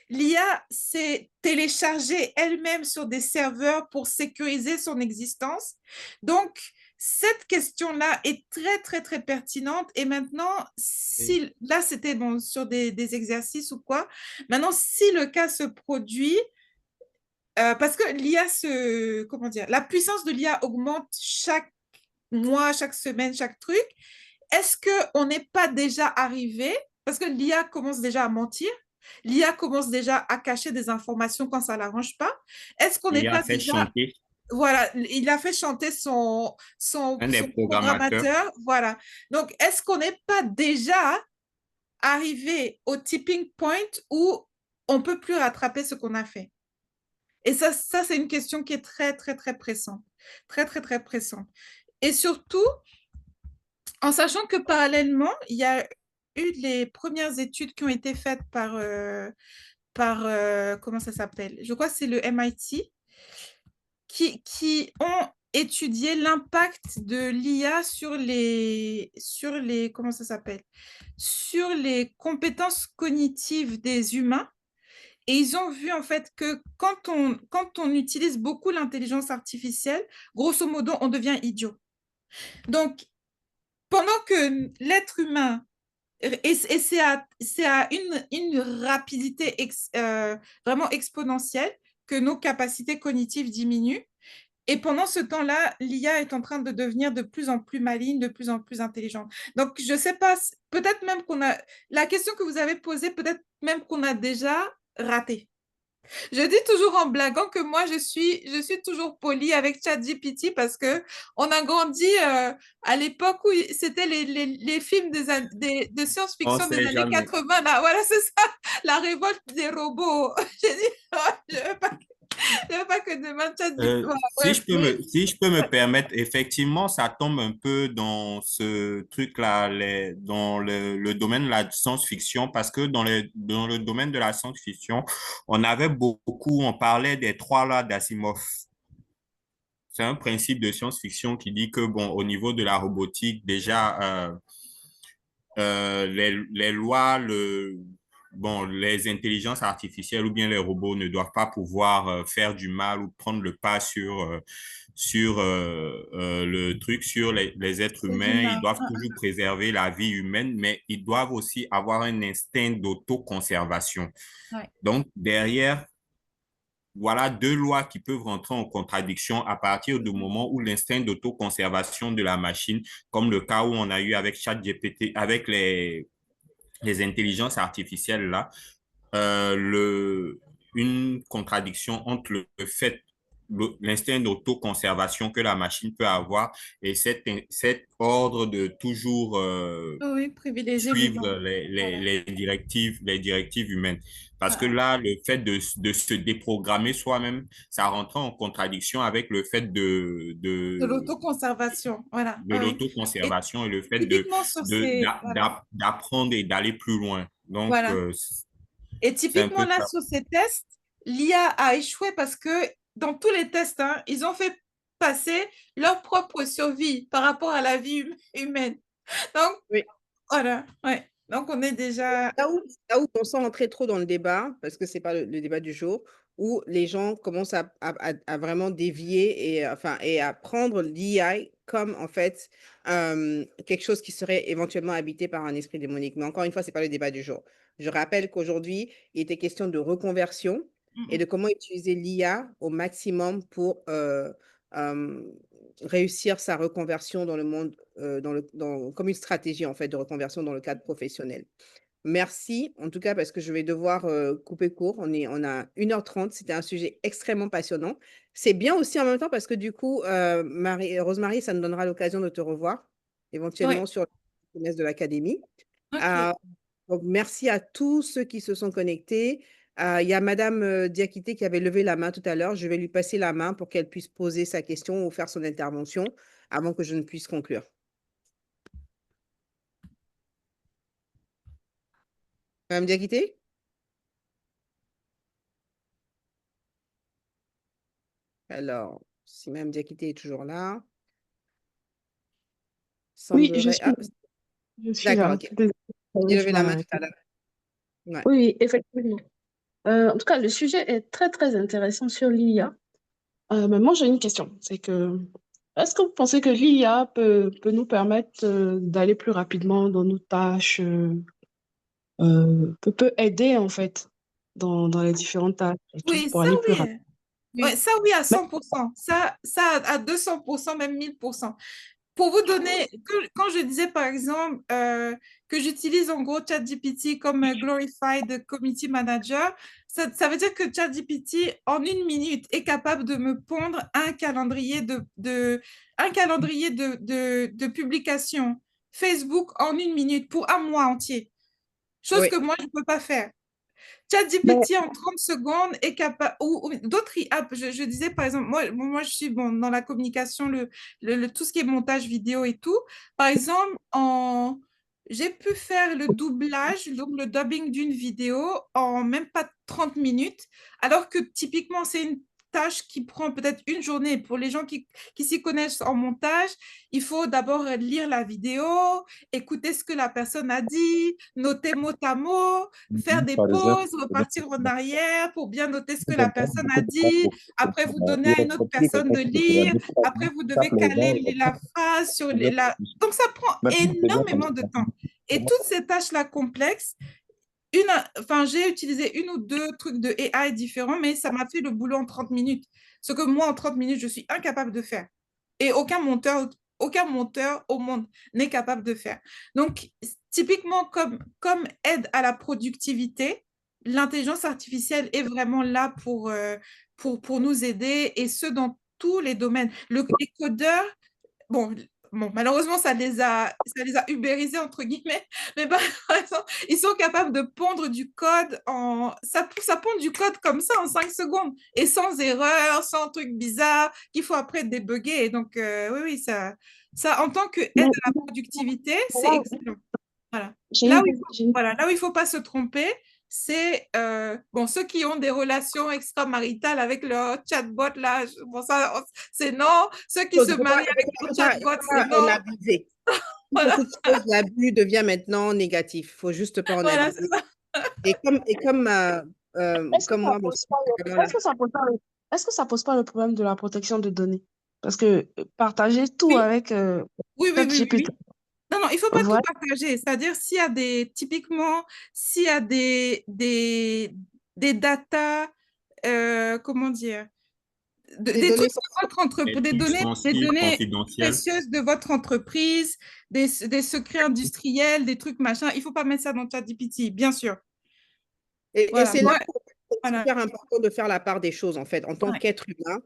L'IA s'est téléchargée elle-même sur des serveurs pour sécuriser son existence. Donc, cette question-là est très, très, très pertinente. Et maintenant, si là, c'était bon, sur des exercices ou quoi, maintenant, si le cas se produit, parce que comment dire, la puissance de l'IA augmente chaque mois, chaque semaine, chaque truc. Est-ce qu'on n'est pas déjà arrivé, parce que l'IA commence déjà à mentir, l'IA commence déjà à cacher des informations quand ça ne l'arrange pas. Est-ce qu'on n'est Il a pas fait déjà... chanter Voilà, il a fait chanter son un des programmateurs. programmateur. Voilà. Donc, est-ce qu'on n'est pas déjà arrivé au tipping point où on ne peut plus rattraper ce qu'on a fait? Et ça c'est une question qui est très, très, très pressante. Très, très, très pressante. Et surtout, en sachant que parallèlement, il y a eu les premières études qui ont été faites comment ça s'appelle? Je crois que c'est le MIT, qui ont étudié l'impact de l'IA sur les, comment ça s'appelle? Sur les compétences cognitives des humains. Et ils ont vu en fait que quand on utilise beaucoup l'intelligence artificielle, grosso modo, on devient idiot. Donc, pendant que l'être humain, et c'est à une rapidité vraiment exponentielle que nos capacités cognitives diminuent. Et pendant ce temps-là, l'IA est en train de devenir de plus en plus maligne, de plus en plus intelligente. Donc, je ne sais pas, peut-être même la question que vous avez posée, peut-être même qu'on a déjà raté. Je dis toujours en blaguant que moi, je suis toujours polie avec ChatGPT parce qu'on a grandi à l'époque où c'était les films de On science-fiction ne des sait années jamais. 80. Là. Voilà, c'est ça, la révolte des robots. J'ai dit, je ne veux pas que demain ChatGPT... Voilà, ouais, mais... Si je peux me permettre, effectivement, ça tombe un peu dans ce truc-là, dans le domaine de la science-fiction, parce que dans le domaine de la science-fiction, on parlait des trois lois d'Asimov. C'est un principe de science-fiction qui dit que, bon, au niveau de la robotique, déjà, les lois, bon, les intelligences artificielles ou bien les robots ne doivent pas pouvoir faire du mal ou prendre le pas sur les êtres C'est humains. Ils humain. doivent toujours préserver la vie humaine, mais ils doivent aussi avoir un instinct d'autoconservation. Ouais. Donc, derrière, voilà deux lois qui peuvent rentrer en contradiction à partir du moment où l'instinct d'autoconservation de la machine, comme le cas où on a eu avec ChatGPT, avec les intelligences artificielles là, une contradiction entre le fait, l'instinct d'autoconservation que la machine peut avoir et cet ordre de toujours Oui, privilégier suivre vivant. Voilà. les directives humaines. Parce que Ah, là, le fait de se déprogrammer soi-même, ça rentre en contradiction avec le fait de l'autoconservation. Voilà. de Ah, oui. Et l'autoconservation et le fait typiquement sur ces... Voilà. d'apprendre et d'aller plus loin. Donc, Voilà. Et c'est un typiquement peu là, ça. sur ces tests, l'IA a échoué parce que dans tous les tests, hein, ils ont fait passer leur propre survie par rapport à la vie humaine. Donc, Oui. voilà. Ouais. Donc, on est déjà... Là où on sans rentrer trop dans le débat, parce que c'est pas le débat du jour, où les gens commencent à vraiment dévier et à prendre l'IA comme en fait quelque chose qui serait éventuellement habité par un esprit démonique. Mais encore une fois, c'est pas le débat du jour. Je rappelle qu'aujourd'hui, il était question de reconversion et de comment utiliser l'IA au maximum pour euh, réussir sa reconversion dans le monde, comme une stratégie en fait de reconversion dans le cadre professionnel. Merci, en tout cas, parce que je vais devoir couper court. On a 1h30. C'était un sujet extrêmement passionnant. C'est bien aussi en même temps parce que du coup, Rosemary, ça nous donnera l'occasion de te revoir éventuellement Oui, sur le semestre de l'académie. ok. Euh, donc, merci à tous ceux qui se sont connectés. Il y a Madame Diakité qui avait levé la main tout à l'heure. Je vais lui passer la main pour qu'elle puisse poser sa question ou faire son intervention avant que je ne puisse conclure. Madame Diakité? Alors, si Madame Diakité est toujours là. Oui, je Semblerait. suis, Ah, je suis d'accord, là. ok. Désolée, J'ai je levé la main tout m'arrête. à l'heure. Ouais. Oui, effectivement. En tout cas, le sujet est très, très intéressant sur l'IA. Mais moi, j'ai une question. C'est que, est-ce que vous pensez que l'IA peut nous permettre d'aller plus rapidement dans nos tâches, peut aider, en fait, dans les différentes tâches et tout, Oui, pour ça aller plus rapidement? oui. Ouais, Oui. ça oui à Mais 100%. Ça à 200%, même 1000%. Pour vous donner, quand je disais par exemple que j'utilise en gros ChatGPT comme Glorified Committee Manager, ça veut dire que ChatGPT en 1 minute est capable de me pondre un calendrier de publication Facebook en 1 minute pour un mois entier. Chose Oui. que moi, je ne peux pas faire. mais ChatGPT en 30 secondes est capable, ou d'autres IA, je disais par exemple, moi je suis dans la communication, tout ce qui est montage vidéo et tout. Par exemple, j'ai pu faire le doublage, donc le dubbing d'une vidéo en même pas 30 minutes, alors que typiquement c'est une tâche qui prend peut-être une journée. Pour les gens qui s'y connaissent en montage, il faut d'abord lire la vidéo, écouter ce que la personne a dit, noter mot à mot, faire des Par exemple, pauses, repartir en arrière pour bien noter ce que la personne a dit. Après, vous donnez à une autre personne de lire. Après, vous devez caler la phrase sur Donc, ça prend énormément de temps. Et toutes ces tâches-là complexes, enfin, j'ai utilisé une ou deux trucs de AI différents, mais ça m'a fait le boulot en 30 minutes. Ce que moi, en 30 minutes, je suis incapable de faire. Et aucun monteur au monde n'est capable de faire. Donc, typiquement, comme aide à la productivité, l'intelligence artificielle est vraiment là pour nous aider, et ce, dans tous les domaines. Les codeurs, bon, malheureusement, ça les a ubérisés, entre guillemets, mais par exemple, ils sont capables de pondre du code ça pond du code comme ça en 5 secondes, et sans erreur, sans truc bizarre, qu'il faut après débugger. Et donc, oui, oui, en tant qu'aide mais- à la productivité, c'est là, excellent. Voilà. j'ai une, j'ai une- Là où il faut pas se tromper, c'est bon, ceux qui ont des relations extramaritales avec leur chatbot, là, bon, ça, c'est non. Ceux qui Il se ne faut marient pas, avec leur chatbot, c'est en non. abuser. Pour Voilà, toute chose, l'abus devient maintenant négatif. Il ne faut juste pas en voilà, c'est abuser. ça. Est-ce que Comme ça moi, pose pas voilà. est-ce que ça pose pas le problème de la protection de données? Parce que partager tout Oui, avec oui, oui, oui, oui, ChatGPT, oui. Non, non, il ne faut pas tout voilà. partager. C'est-à-dire, typiquement, s'il y a des datas, comment dire, Des des trucs données de votre Les entreprise, trucs des sensibles, données confidentiels. précieuses de votre entreprise, des secrets industriels, des trucs machin, il ne faut pas mettre ça dans ChatGPT, bien sûr. Et Voilà, c'est là moi, où c'est voilà. super important de faire la part des choses, en fait, en tant Ouais. qu'être humain.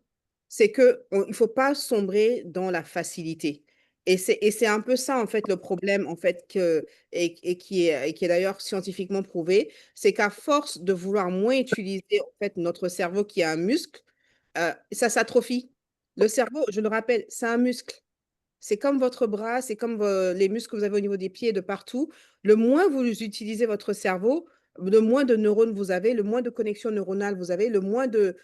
C'est que il ne faut pas sombrer dans la facilité. Et c'est un peu ça, en fait, le problème, en fait, et qui est d'ailleurs scientifiquement prouvé, c'est qu'à force de vouloir moins utiliser, en fait, notre cerveau qui est un muscle, ça s'atrophie. Le cerveau, je le rappelle, c'est un muscle. C'est comme votre bras, c'est comme les muscles que vous avez au niveau des pieds, de partout. Le moins vous utilisez votre cerveau, le moins de neurones vous avez, le moins de connexions neuronales vous avez, le moins de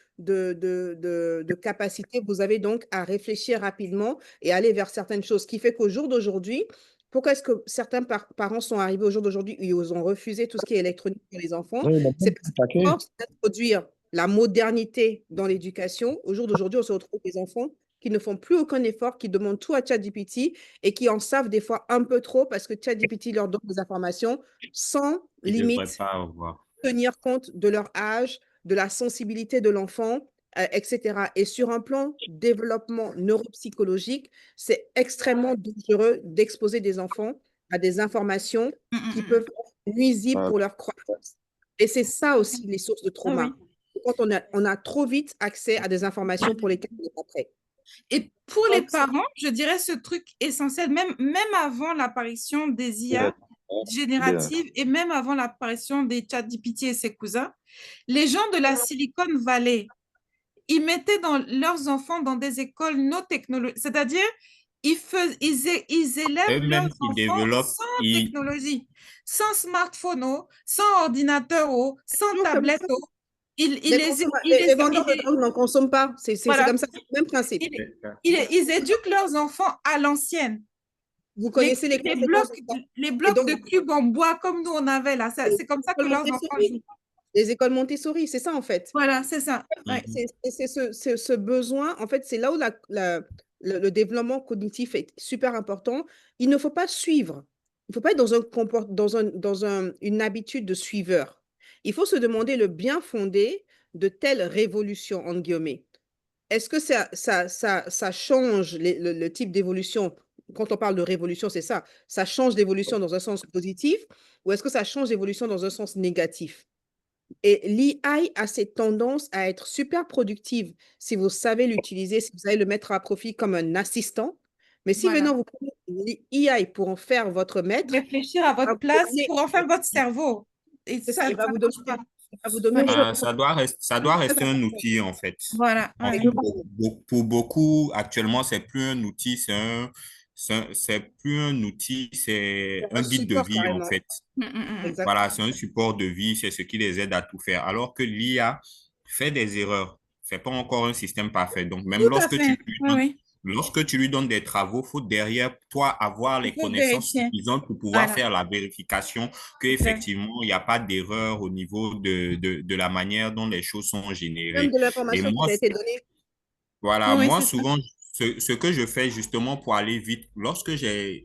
capacité vous avez donc à réfléchir rapidement et aller vers certaines choses. Ce qui fait qu'au jour d'aujourd'hui, pourquoi est-ce que certains parents sont arrivés au jour d'aujourd'hui où ils ont refusé tout ce qui est électronique pour les enfants? Oui, C'est parce qu'à force d'introduire la modernité dans l'éducation, au jour d'aujourd'hui, on se retrouve avec des enfants qui ne font plus aucun effort, qui demandent tout à ChatGPT et qui en savent des fois un peu trop parce que ChatGPT leur donne des informations sans Il ne devrait limite pas avoir. tenir compte de leur âge, de la sensibilité de l'enfant, etc. Et sur un plan développement neuropsychologique, c'est extrêmement dangereux d'exposer des enfants à des informations qui peuvent être nuisibles pour leur croissance. Et c'est ça aussi les sources de trauma. oui. Quand on a trop vite accès à des informations pour lesquelles on n'est pas prêt. Et pour les Donc, parents, je dirais ce truc essentiel, même avant l'apparition des IA génératives et même avant l'apparition des ChatGPT et ses cousins, les gens de la Silicon Valley, ils mettaient leurs enfants dans des écoles non technologiques, c'est-à-dire ils élèvent leurs Eux-mêmes qui enfants développent, sans technologie, sans smartphone, sans ordinateur, sans toujours comme tablette. ça. Ils Les vendeurs de drogue n'en consomment pas. C'est voilà. comme ça, c'est le même principe. Ils éduquent leurs enfants à l'ancienne. Vous connaissez les conséquences de ça. Les blocs de cubes en bois comme nous on avait là, c'est comme ça que leurs enfants jouent. Les écoles Montessori, c'est ça en fait. Voilà, c'est ça. Ouais. C'est ce besoin, en fait, c'est là où le développement cognitif est super important. Il ne faut pas suivre. Il ne faut pas être dans une habitude de suiveur. Il faut se demander le bien fondé de telle révolution, entre guillemets. Est-ce que ça change le type d'évolution? Quand on parle de révolution, c'est ça. Ça change d'évolution dans un sens positif ou est-ce que ça change d'évolution dans un sens négatif? Et l'IA a cette tendance à être super productive si vous savez l'utiliser, si vous savez le mettre à profit comme un assistant. Mais si Voilà. maintenant vous prenez l'IA pour en faire votre maître, réfléchir à votre place pour en faire votre cerveau. Et c'est ça, il va vous Ouais. donner Ça doit rester un outil, en fait. Voilà. En Ouais. fait, pour beaucoup, actuellement, c'est plus un outil, c'est plus un outil, c'est un guide de support vie, en carrément. fait. Exactement. Voilà, c'est un support de vie, c'est ce qui les aide à tout faire. Alors que l'IA fait des erreurs. C'est pas encore un système parfait. Donc, même Tout à fait. Oui. lorsque tu lui donnes des travaux, il faut derrière toi avoir les Il faut connaissances vérifier. suffisantes pour pouvoir Voilà. faire la vérification qu'effectivement, il n'y a pas d'erreur au niveau de la manière dont les choses sont Même générées. de Et l'information qui moi, a été donnée. voilà, Oui, moi c'est ça. souvent, ce que je fais justement pour aller vite,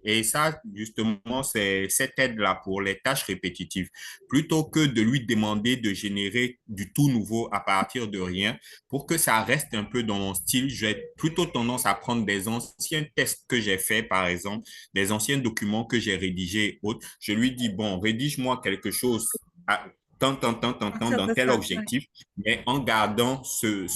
et ça justement, c'est cette aide-là pour les tâches répétitives, plutôt que de lui demander de générer du tout nouveau à partir de rien, pour que ça reste un peu dans mon style, j'ai plutôt tendance à prendre des anciens tests que j'ai faits, par exemple, des anciens documents que j'ai rédigés et autres. Je lui dis, bon, rédige-moi quelque chose dans tel objectif, mais en gardant ce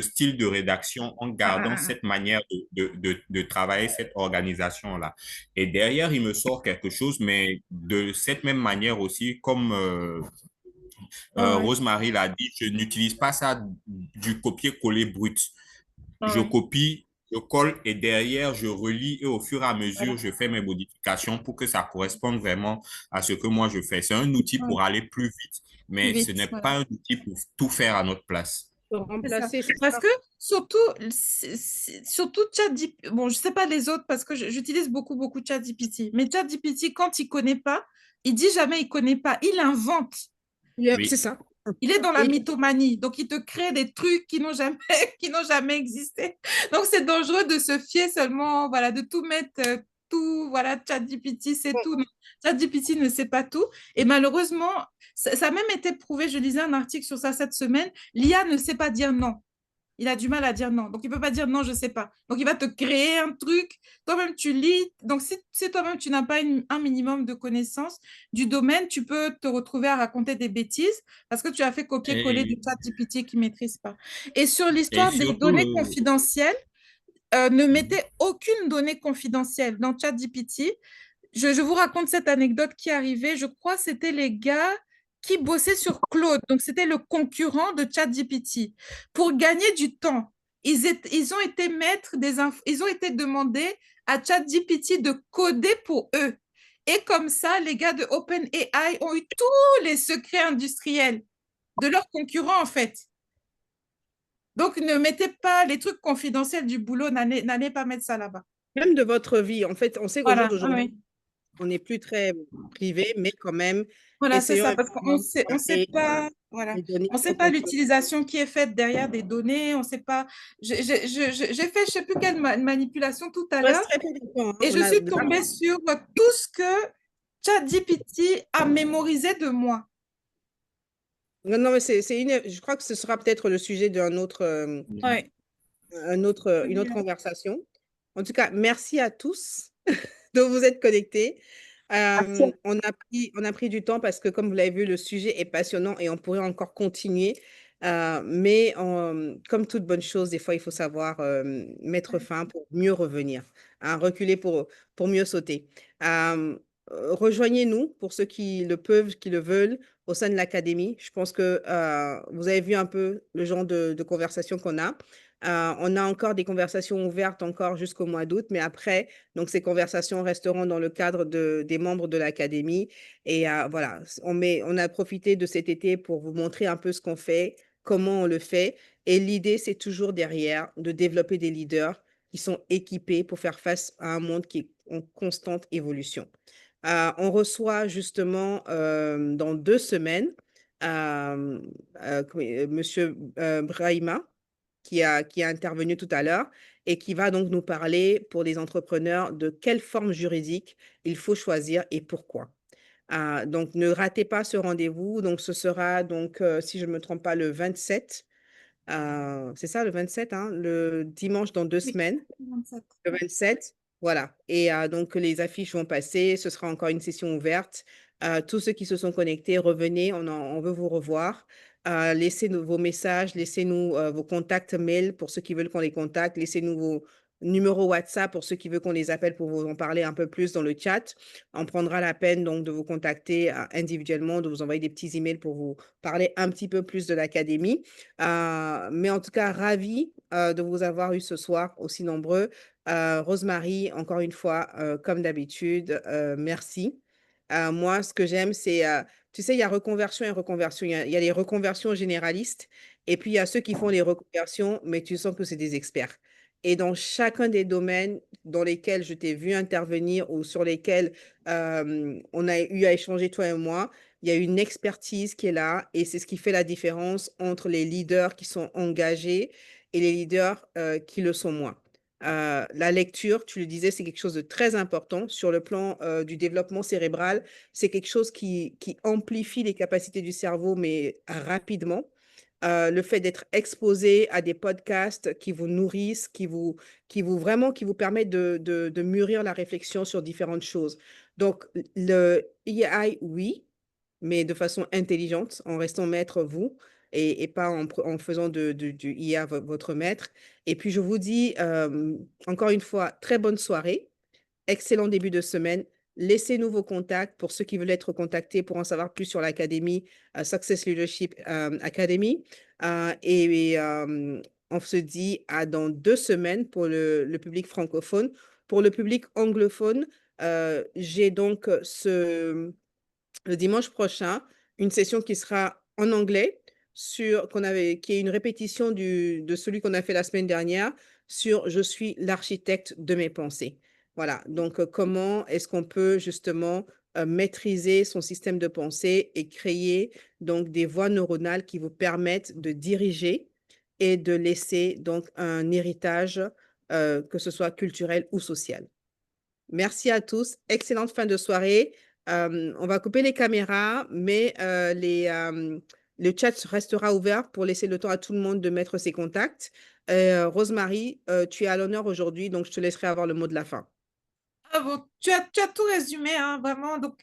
style de rédaction, en gardant cette manière de travailler, cette organisation-là. Et derrière, il me sort quelque chose, mais de cette même manière aussi, comme Rosemary l'a dit, je n'utilise pas ça du copier-coller brut. Je copie, je colle et derrière, je relis et au fur et à mesure, je fais mes modifications pour que ça corresponde vraiment à ce que moi je fais. C'est un outil pour aller plus vite, mais ce n'est pas un outil pour tout faire à notre place. Remplacer, parce que surtout ChatGPT, bon, je sais pas les autres parce que j'utilise beaucoup ChatGPT, mais ChatGPT, quand il connaît pas, il dit jamais il connaît pas, il invente. Oui. C'est ça. Il est dans la mythomanie, donc il te crée des trucs qui n'ont jamais existé. Donc c'est dangereux de se fier seulement, voilà, de tout mettre, tout, voilà, ChatGPT, c'est tout. ChatGPT ne sait pas tout. Et malheureusement, ça a même été prouvé, je lisais un article sur ça cette semaine, l'IA ne sait pas dire non. Il a du mal à dire non. Donc, il ne peut pas dire non, je ne sais pas. Donc, il va te créer un truc. Toi-même, tu lis. Donc, si toi-même, tu n'as pas un minimum de connaissances du domaine, tu peux te retrouver à raconter des bêtises parce que tu as fait copier-coller de ChatGPT qui ne maîtrise pas. Et sur l'histoire des données confidentielles, ne mettez aucune donnée confidentielle dans ChatGPT. Je vous raconte cette anecdote qui est arrivée. Je crois que c'était les gars qui bossaient sur Claude. Donc, c'était le concurrent de ChatGPT. Pour gagner du temps, ils ont été ils ont été demandés à ChatGPT de coder pour eux. Et comme ça, les gars de OpenAI ont eu tous les secrets industriels de leurs concurrents, en fait. Donc, ne mettez pas les trucs confidentiels du boulot, n'allez pas mettre ça là-bas. Même de votre vie, en fait, on sait qu'au jour d'aujourd'hui, on n'est plus très privé, mais quand même, Voilà, c'est essayons ça, un parce qu'on minimum de on sait garder pas, voilà, les données on sait pas confidentielles. l'utilisation qui est faite derrière des données, on sait pas. J'ai fait, je sais plus quelle manipulation tout à Il reste l'heure, très peu de temps, hein. et On je a suis là, tombée sur tout ce que ChatGPT a mémorisé de moi. non, non, mais je crois que ce sera peut-être le sujet d'un autre, Ouais. une autre conversation. En tout cas, merci à tous de vous être connectés. Merci. On a pris du temps parce que, comme vous l'avez vu, le sujet est passionnant et on pourrait encore continuer. Mais comme toute bonne chose, des fois, il faut savoir mettre fin pour mieux revenir, hein, reculer pour mieux sauter. Euh, Rejoignez-nous pour ceux qui le peuvent, qui le veulent, au sein de l'académie. Je pense que vous avez vu un peu le genre de conversation qu'on a. On a encore des conversations ouvertes encore jusqu'au mois d'août, mais après, donc ces conversations resteront dans le cadre des membres de l'académie. Et voilà, on a profité de cet été pour vous montrer un peu ce qu'on fait, comment on le fait. Et l'idée, c'est toujours derrière de développer des leaders qui sont équipés pour faire face à un monde qui est en constante évolution. On reçoit justement dans 2 semaines Monsieur Brahima, qui a intervenu tout à l'heure et qui va donc nous parler pour les entrepreneurs de quelle forme juridique il faut choisir et pourquoi. Donc, ne ratez pas ce rendez-vous. Donc, ce sera donc, si je ne me trompe pas, le 27. C'est ça, le 27, hein, le dimanche dans 2 semaines. 27. Le 27, voilà. Et donc, les affiches vont passer. Ce sera encore une session ouverte. Tous ceux qui se sont connectés, revenez. On veut vous revoir. Laissez-nous vos messages, laissez-nous vos contacts mail pour ceux qui veulent qu'on les contacte. Laissez-nous vos numéros WhatsApp pour ceux qui veulent qu'on les appelle pour vous en parler un peu plus dans le chat. On prendra la peine donc de vous contacter individuellement, de vous envoyer des petits emails pour vous parler un petit peu plus de l'académie. Mais en tout cas, ravi de vous avoir eu ce soir aussi nombreux. Rosemary, encore une fois, comme d'habitude, merci. Moi, ce que j'aime, c'est, tu sais, il y a reconversion et reconversion. Il y a les reconversions généralistes et puis il y a ceux qui font les reconversions, mais tu sens que c'est des experts. Et dans chacun des domaines dans lesquels je t'ai vu intervenir ou sur lesquels on a eu à échanger, toi et moi, il y a une expertise qui est là et c'est ce qui fait la différence entre les leaders qui sont engagés et les leaders qui le sont moins. La lecture, tu le disais, c'est quelque chose de très important sur le plan du développement cérébral. C'est quelque chose qui amplifie les capacités du cerveau, mais rapidement. Le fait d'être exposé à des podcasts qui vous nourrissent, qui vous permettent de mûrir la réflexion sur différentes choses. Donc, le AI, oui, mais de façon intelligente, en restant maître vous et pas en faisant du IA votre maître. Et puis, je vous dis encore une fois, très bonne soirée, excellent début de semaine. Laissez-nous vos contacts pour ceux qui veulent être contactés pour en savoir plus sur l'académie Success Leadership Academy. On se dit à dans 2 semaines pour le public francophone. Pour le public anglophone, j'ai donc le dimanche prochain, une session qui sera en anglais, qui est une répétition de celui qu'on a fait la semaine dernière sur Je suis l'architecte de mes pensées. Voilà, donc comment est-ce qu'on peut justement maîtriser son système de pensée et créer donc des voies neuronales qui vous permettent de diriger et de laisser donc un héritage, que ce soit culturel ou social. Merci à tous. Excellente fin de soirée. On va couper les caméras, mais le chat restera ouvert pour laisser le temps à tout le monde de mettre ses contacts. Rosemary, tu es à l'honneur aujourd'hui, donc je te laisserai avoir le mot de la fin. Ah bon, tu as tout résumé, hein, vraiment. Donc,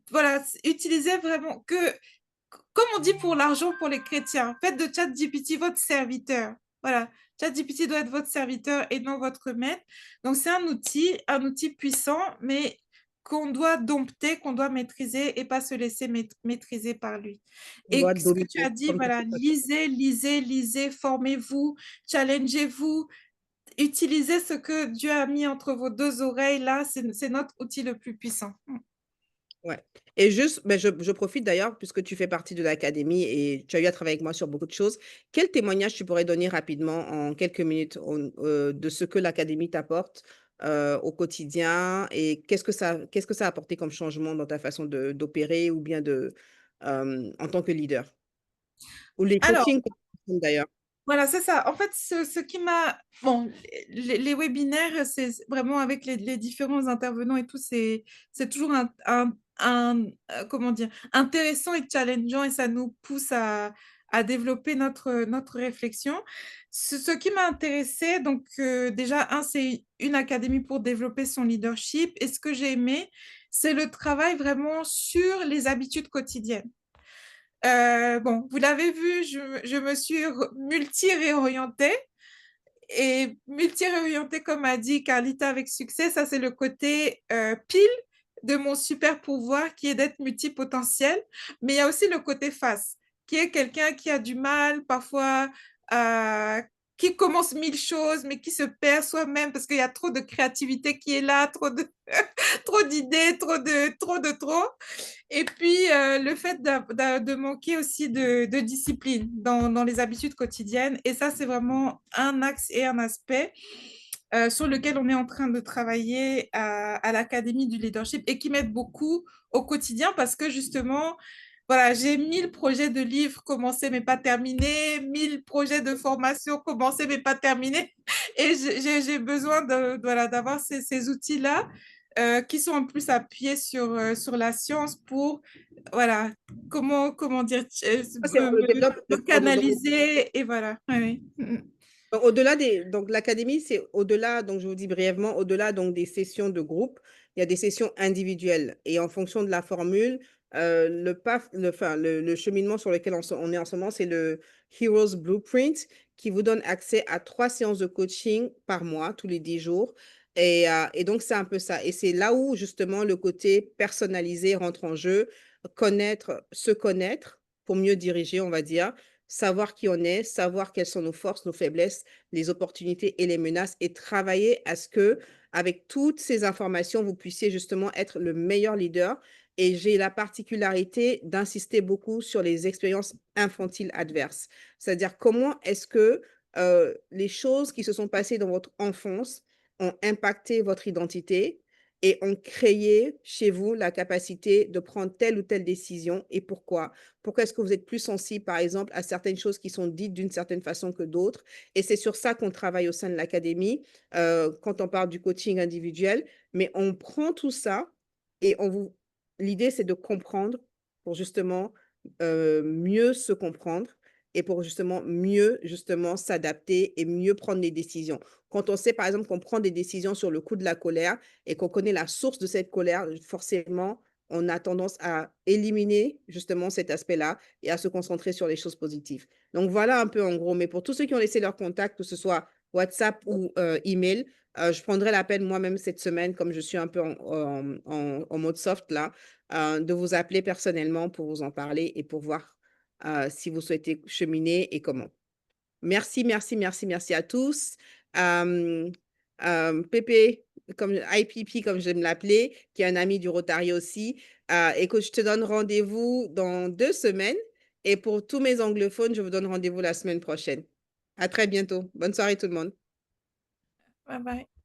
voilà, utilisez vraiment comme on dit pour l'argent pour les chrétiens, faites de ChatGPT votre serviteur. Voilà, ChatGPT doit être votre serviteur et non votre maître. Donc, c'est un outil puissant, mais qu'on doit dompter, qu'on doit maîtriser et pas se laisser maîtriser par lui. On doit Et ce que tu as dominer dit, comme voilà, lisez, formez-vous, challengez-vous, utilisez ce que Dieu a mis entre vos deux oreilles. Là, c'est notre outil le plus puissant. Ouais. Et juste, je profite d'ailleurs, puisque tu fais partie de l'académie et tu as eu à travailler avec moi sur beaucoup de choses. Quel témoignage tu pourrais donner rapidement, en quelques minutes, de ce que l'académie t'apporte au quotidien et qu'est-ce que ça a apporté comme changement dans ta façon d'opérer ou bien en tant que leader? Ou les Alors, coachings d'ailleurs. voilà, c'est ça. En fait, ce qui m'a... Bon, les webinaires, c'est vraiment avec les différents intervenants et tout, c'est toujours comment dire, intéressant et challengeant et ça nous pousse à développer notre réflexion. Ce qui m'a intéressé, donc déjà, c'est une académie pour développer son leadership et ce que j'ai aimé, c'est le travail vraiment sur les habitudes quotidiennes. Bon, vous l'avez vu, je me suis multi-réorientée. Et multi-réorientée, comme a dit Carlita avec succès, ça c'est le côté pile de mon super pouvoir qui est d'être multipotentiel. Mais il y a aussi le côté face, qui est quelqu'un qui a du mal parfois, qui commence mille choses, mais qui se perd soi-même parce qu'il y a trop de créativité qui est là, trop d'idées, trop. Et puis, le fait de manquer aussi de discipline dans les habitudes quotidiennes. Et ça, c'est vraiment un axe et un aspect sur lequel on est en train de travailler à l'Académie du leadership et qui m'aide beaucoup au quotidien parce que justement, voilà, j'ai 1000 projets de livres commencés mais pas terminés, 1000 projets de formation commencés mais pas terminés. Et j'ai besoin voilà, d'avoir ces outils-là qui sont en plus appuyés sur la science pour, voilà, comment dire, C'est- on le développe me dans canaliser et voilà. Oui, oui. donc, donc l'académie, c'est au-delà, donc je vous dis brièvement, au-delà donc des sessions de groupe, il y a des sessions individuelles. Et en fonction de la formule, le cheminement sur lequel on est en ce moment, c'est le Heroes Blueprint qui vous donne accès à 3 séances de coaching par mois, tous les 10 jours. Et donc, c'est un peu ça. Et c'est là où justement le côté personnalisé rentre en jeu, se connaître pour mieux diriger, on va dire, savoir qui on est, savoir quelles sont nos forces, nos faiblesses, les opportunités et les menaces et travailler à ce que, avec toutes ces informations, vous puissiez justement être le meilleur leader. Et j'ai la particularité d'insister beaucoup sur les expériences infantiles adverses. C'est-à-dire comment est-ce que les choses qui se sont passées dans votre enfance ont impacté votre identité et ont créé chez vous la capacité de prendre telle ou telle décision et pourquoi. Pourquoi est-ce que vous êtes plus sensible, par exemple, à certaines choses qui sont dites d'une certaine façon que d'autres? Et c'est sur ça qu'on travaille au sein de l'académie quand on parle du coaching individuel. Mais on prend tout ça et l'idée, c'est de comprendre pour justement mieux se comprendre et pour justement mieux s'adapter et mieux prendre des décisions. Quand on sait, par exemple, qu'on prend des décisions sur le coup de la colère et qu'on connaît la source de cette colère, forcément, on a tendance à éliminer justement cet aspect-là et à se concentrer sur les choses positives. Donc, voilà un peu en gros. Mais pour tous ceux qui ont laissé leur contact, que ce soit WhatsApp ou email, je prendrai la peine moi-même cette semaine, comme je suis un peu en mode soft là, de vous appeler personnellement pour vous en parler et pour voir si vous souhaitez cheminer et comment. Merci, merci, merci, merci à tous. Pépé, comme IPP, comme j'aime l'appeler, qui est un ami du Rotary aussi. Écoute, je te donne rendez-vous dans 2 semaines. Et pour tous mes anglophones, je vous donne rendez-vous la semaine prochaine. À très bientôt. Bonne soirée tout le monde. Bye bye.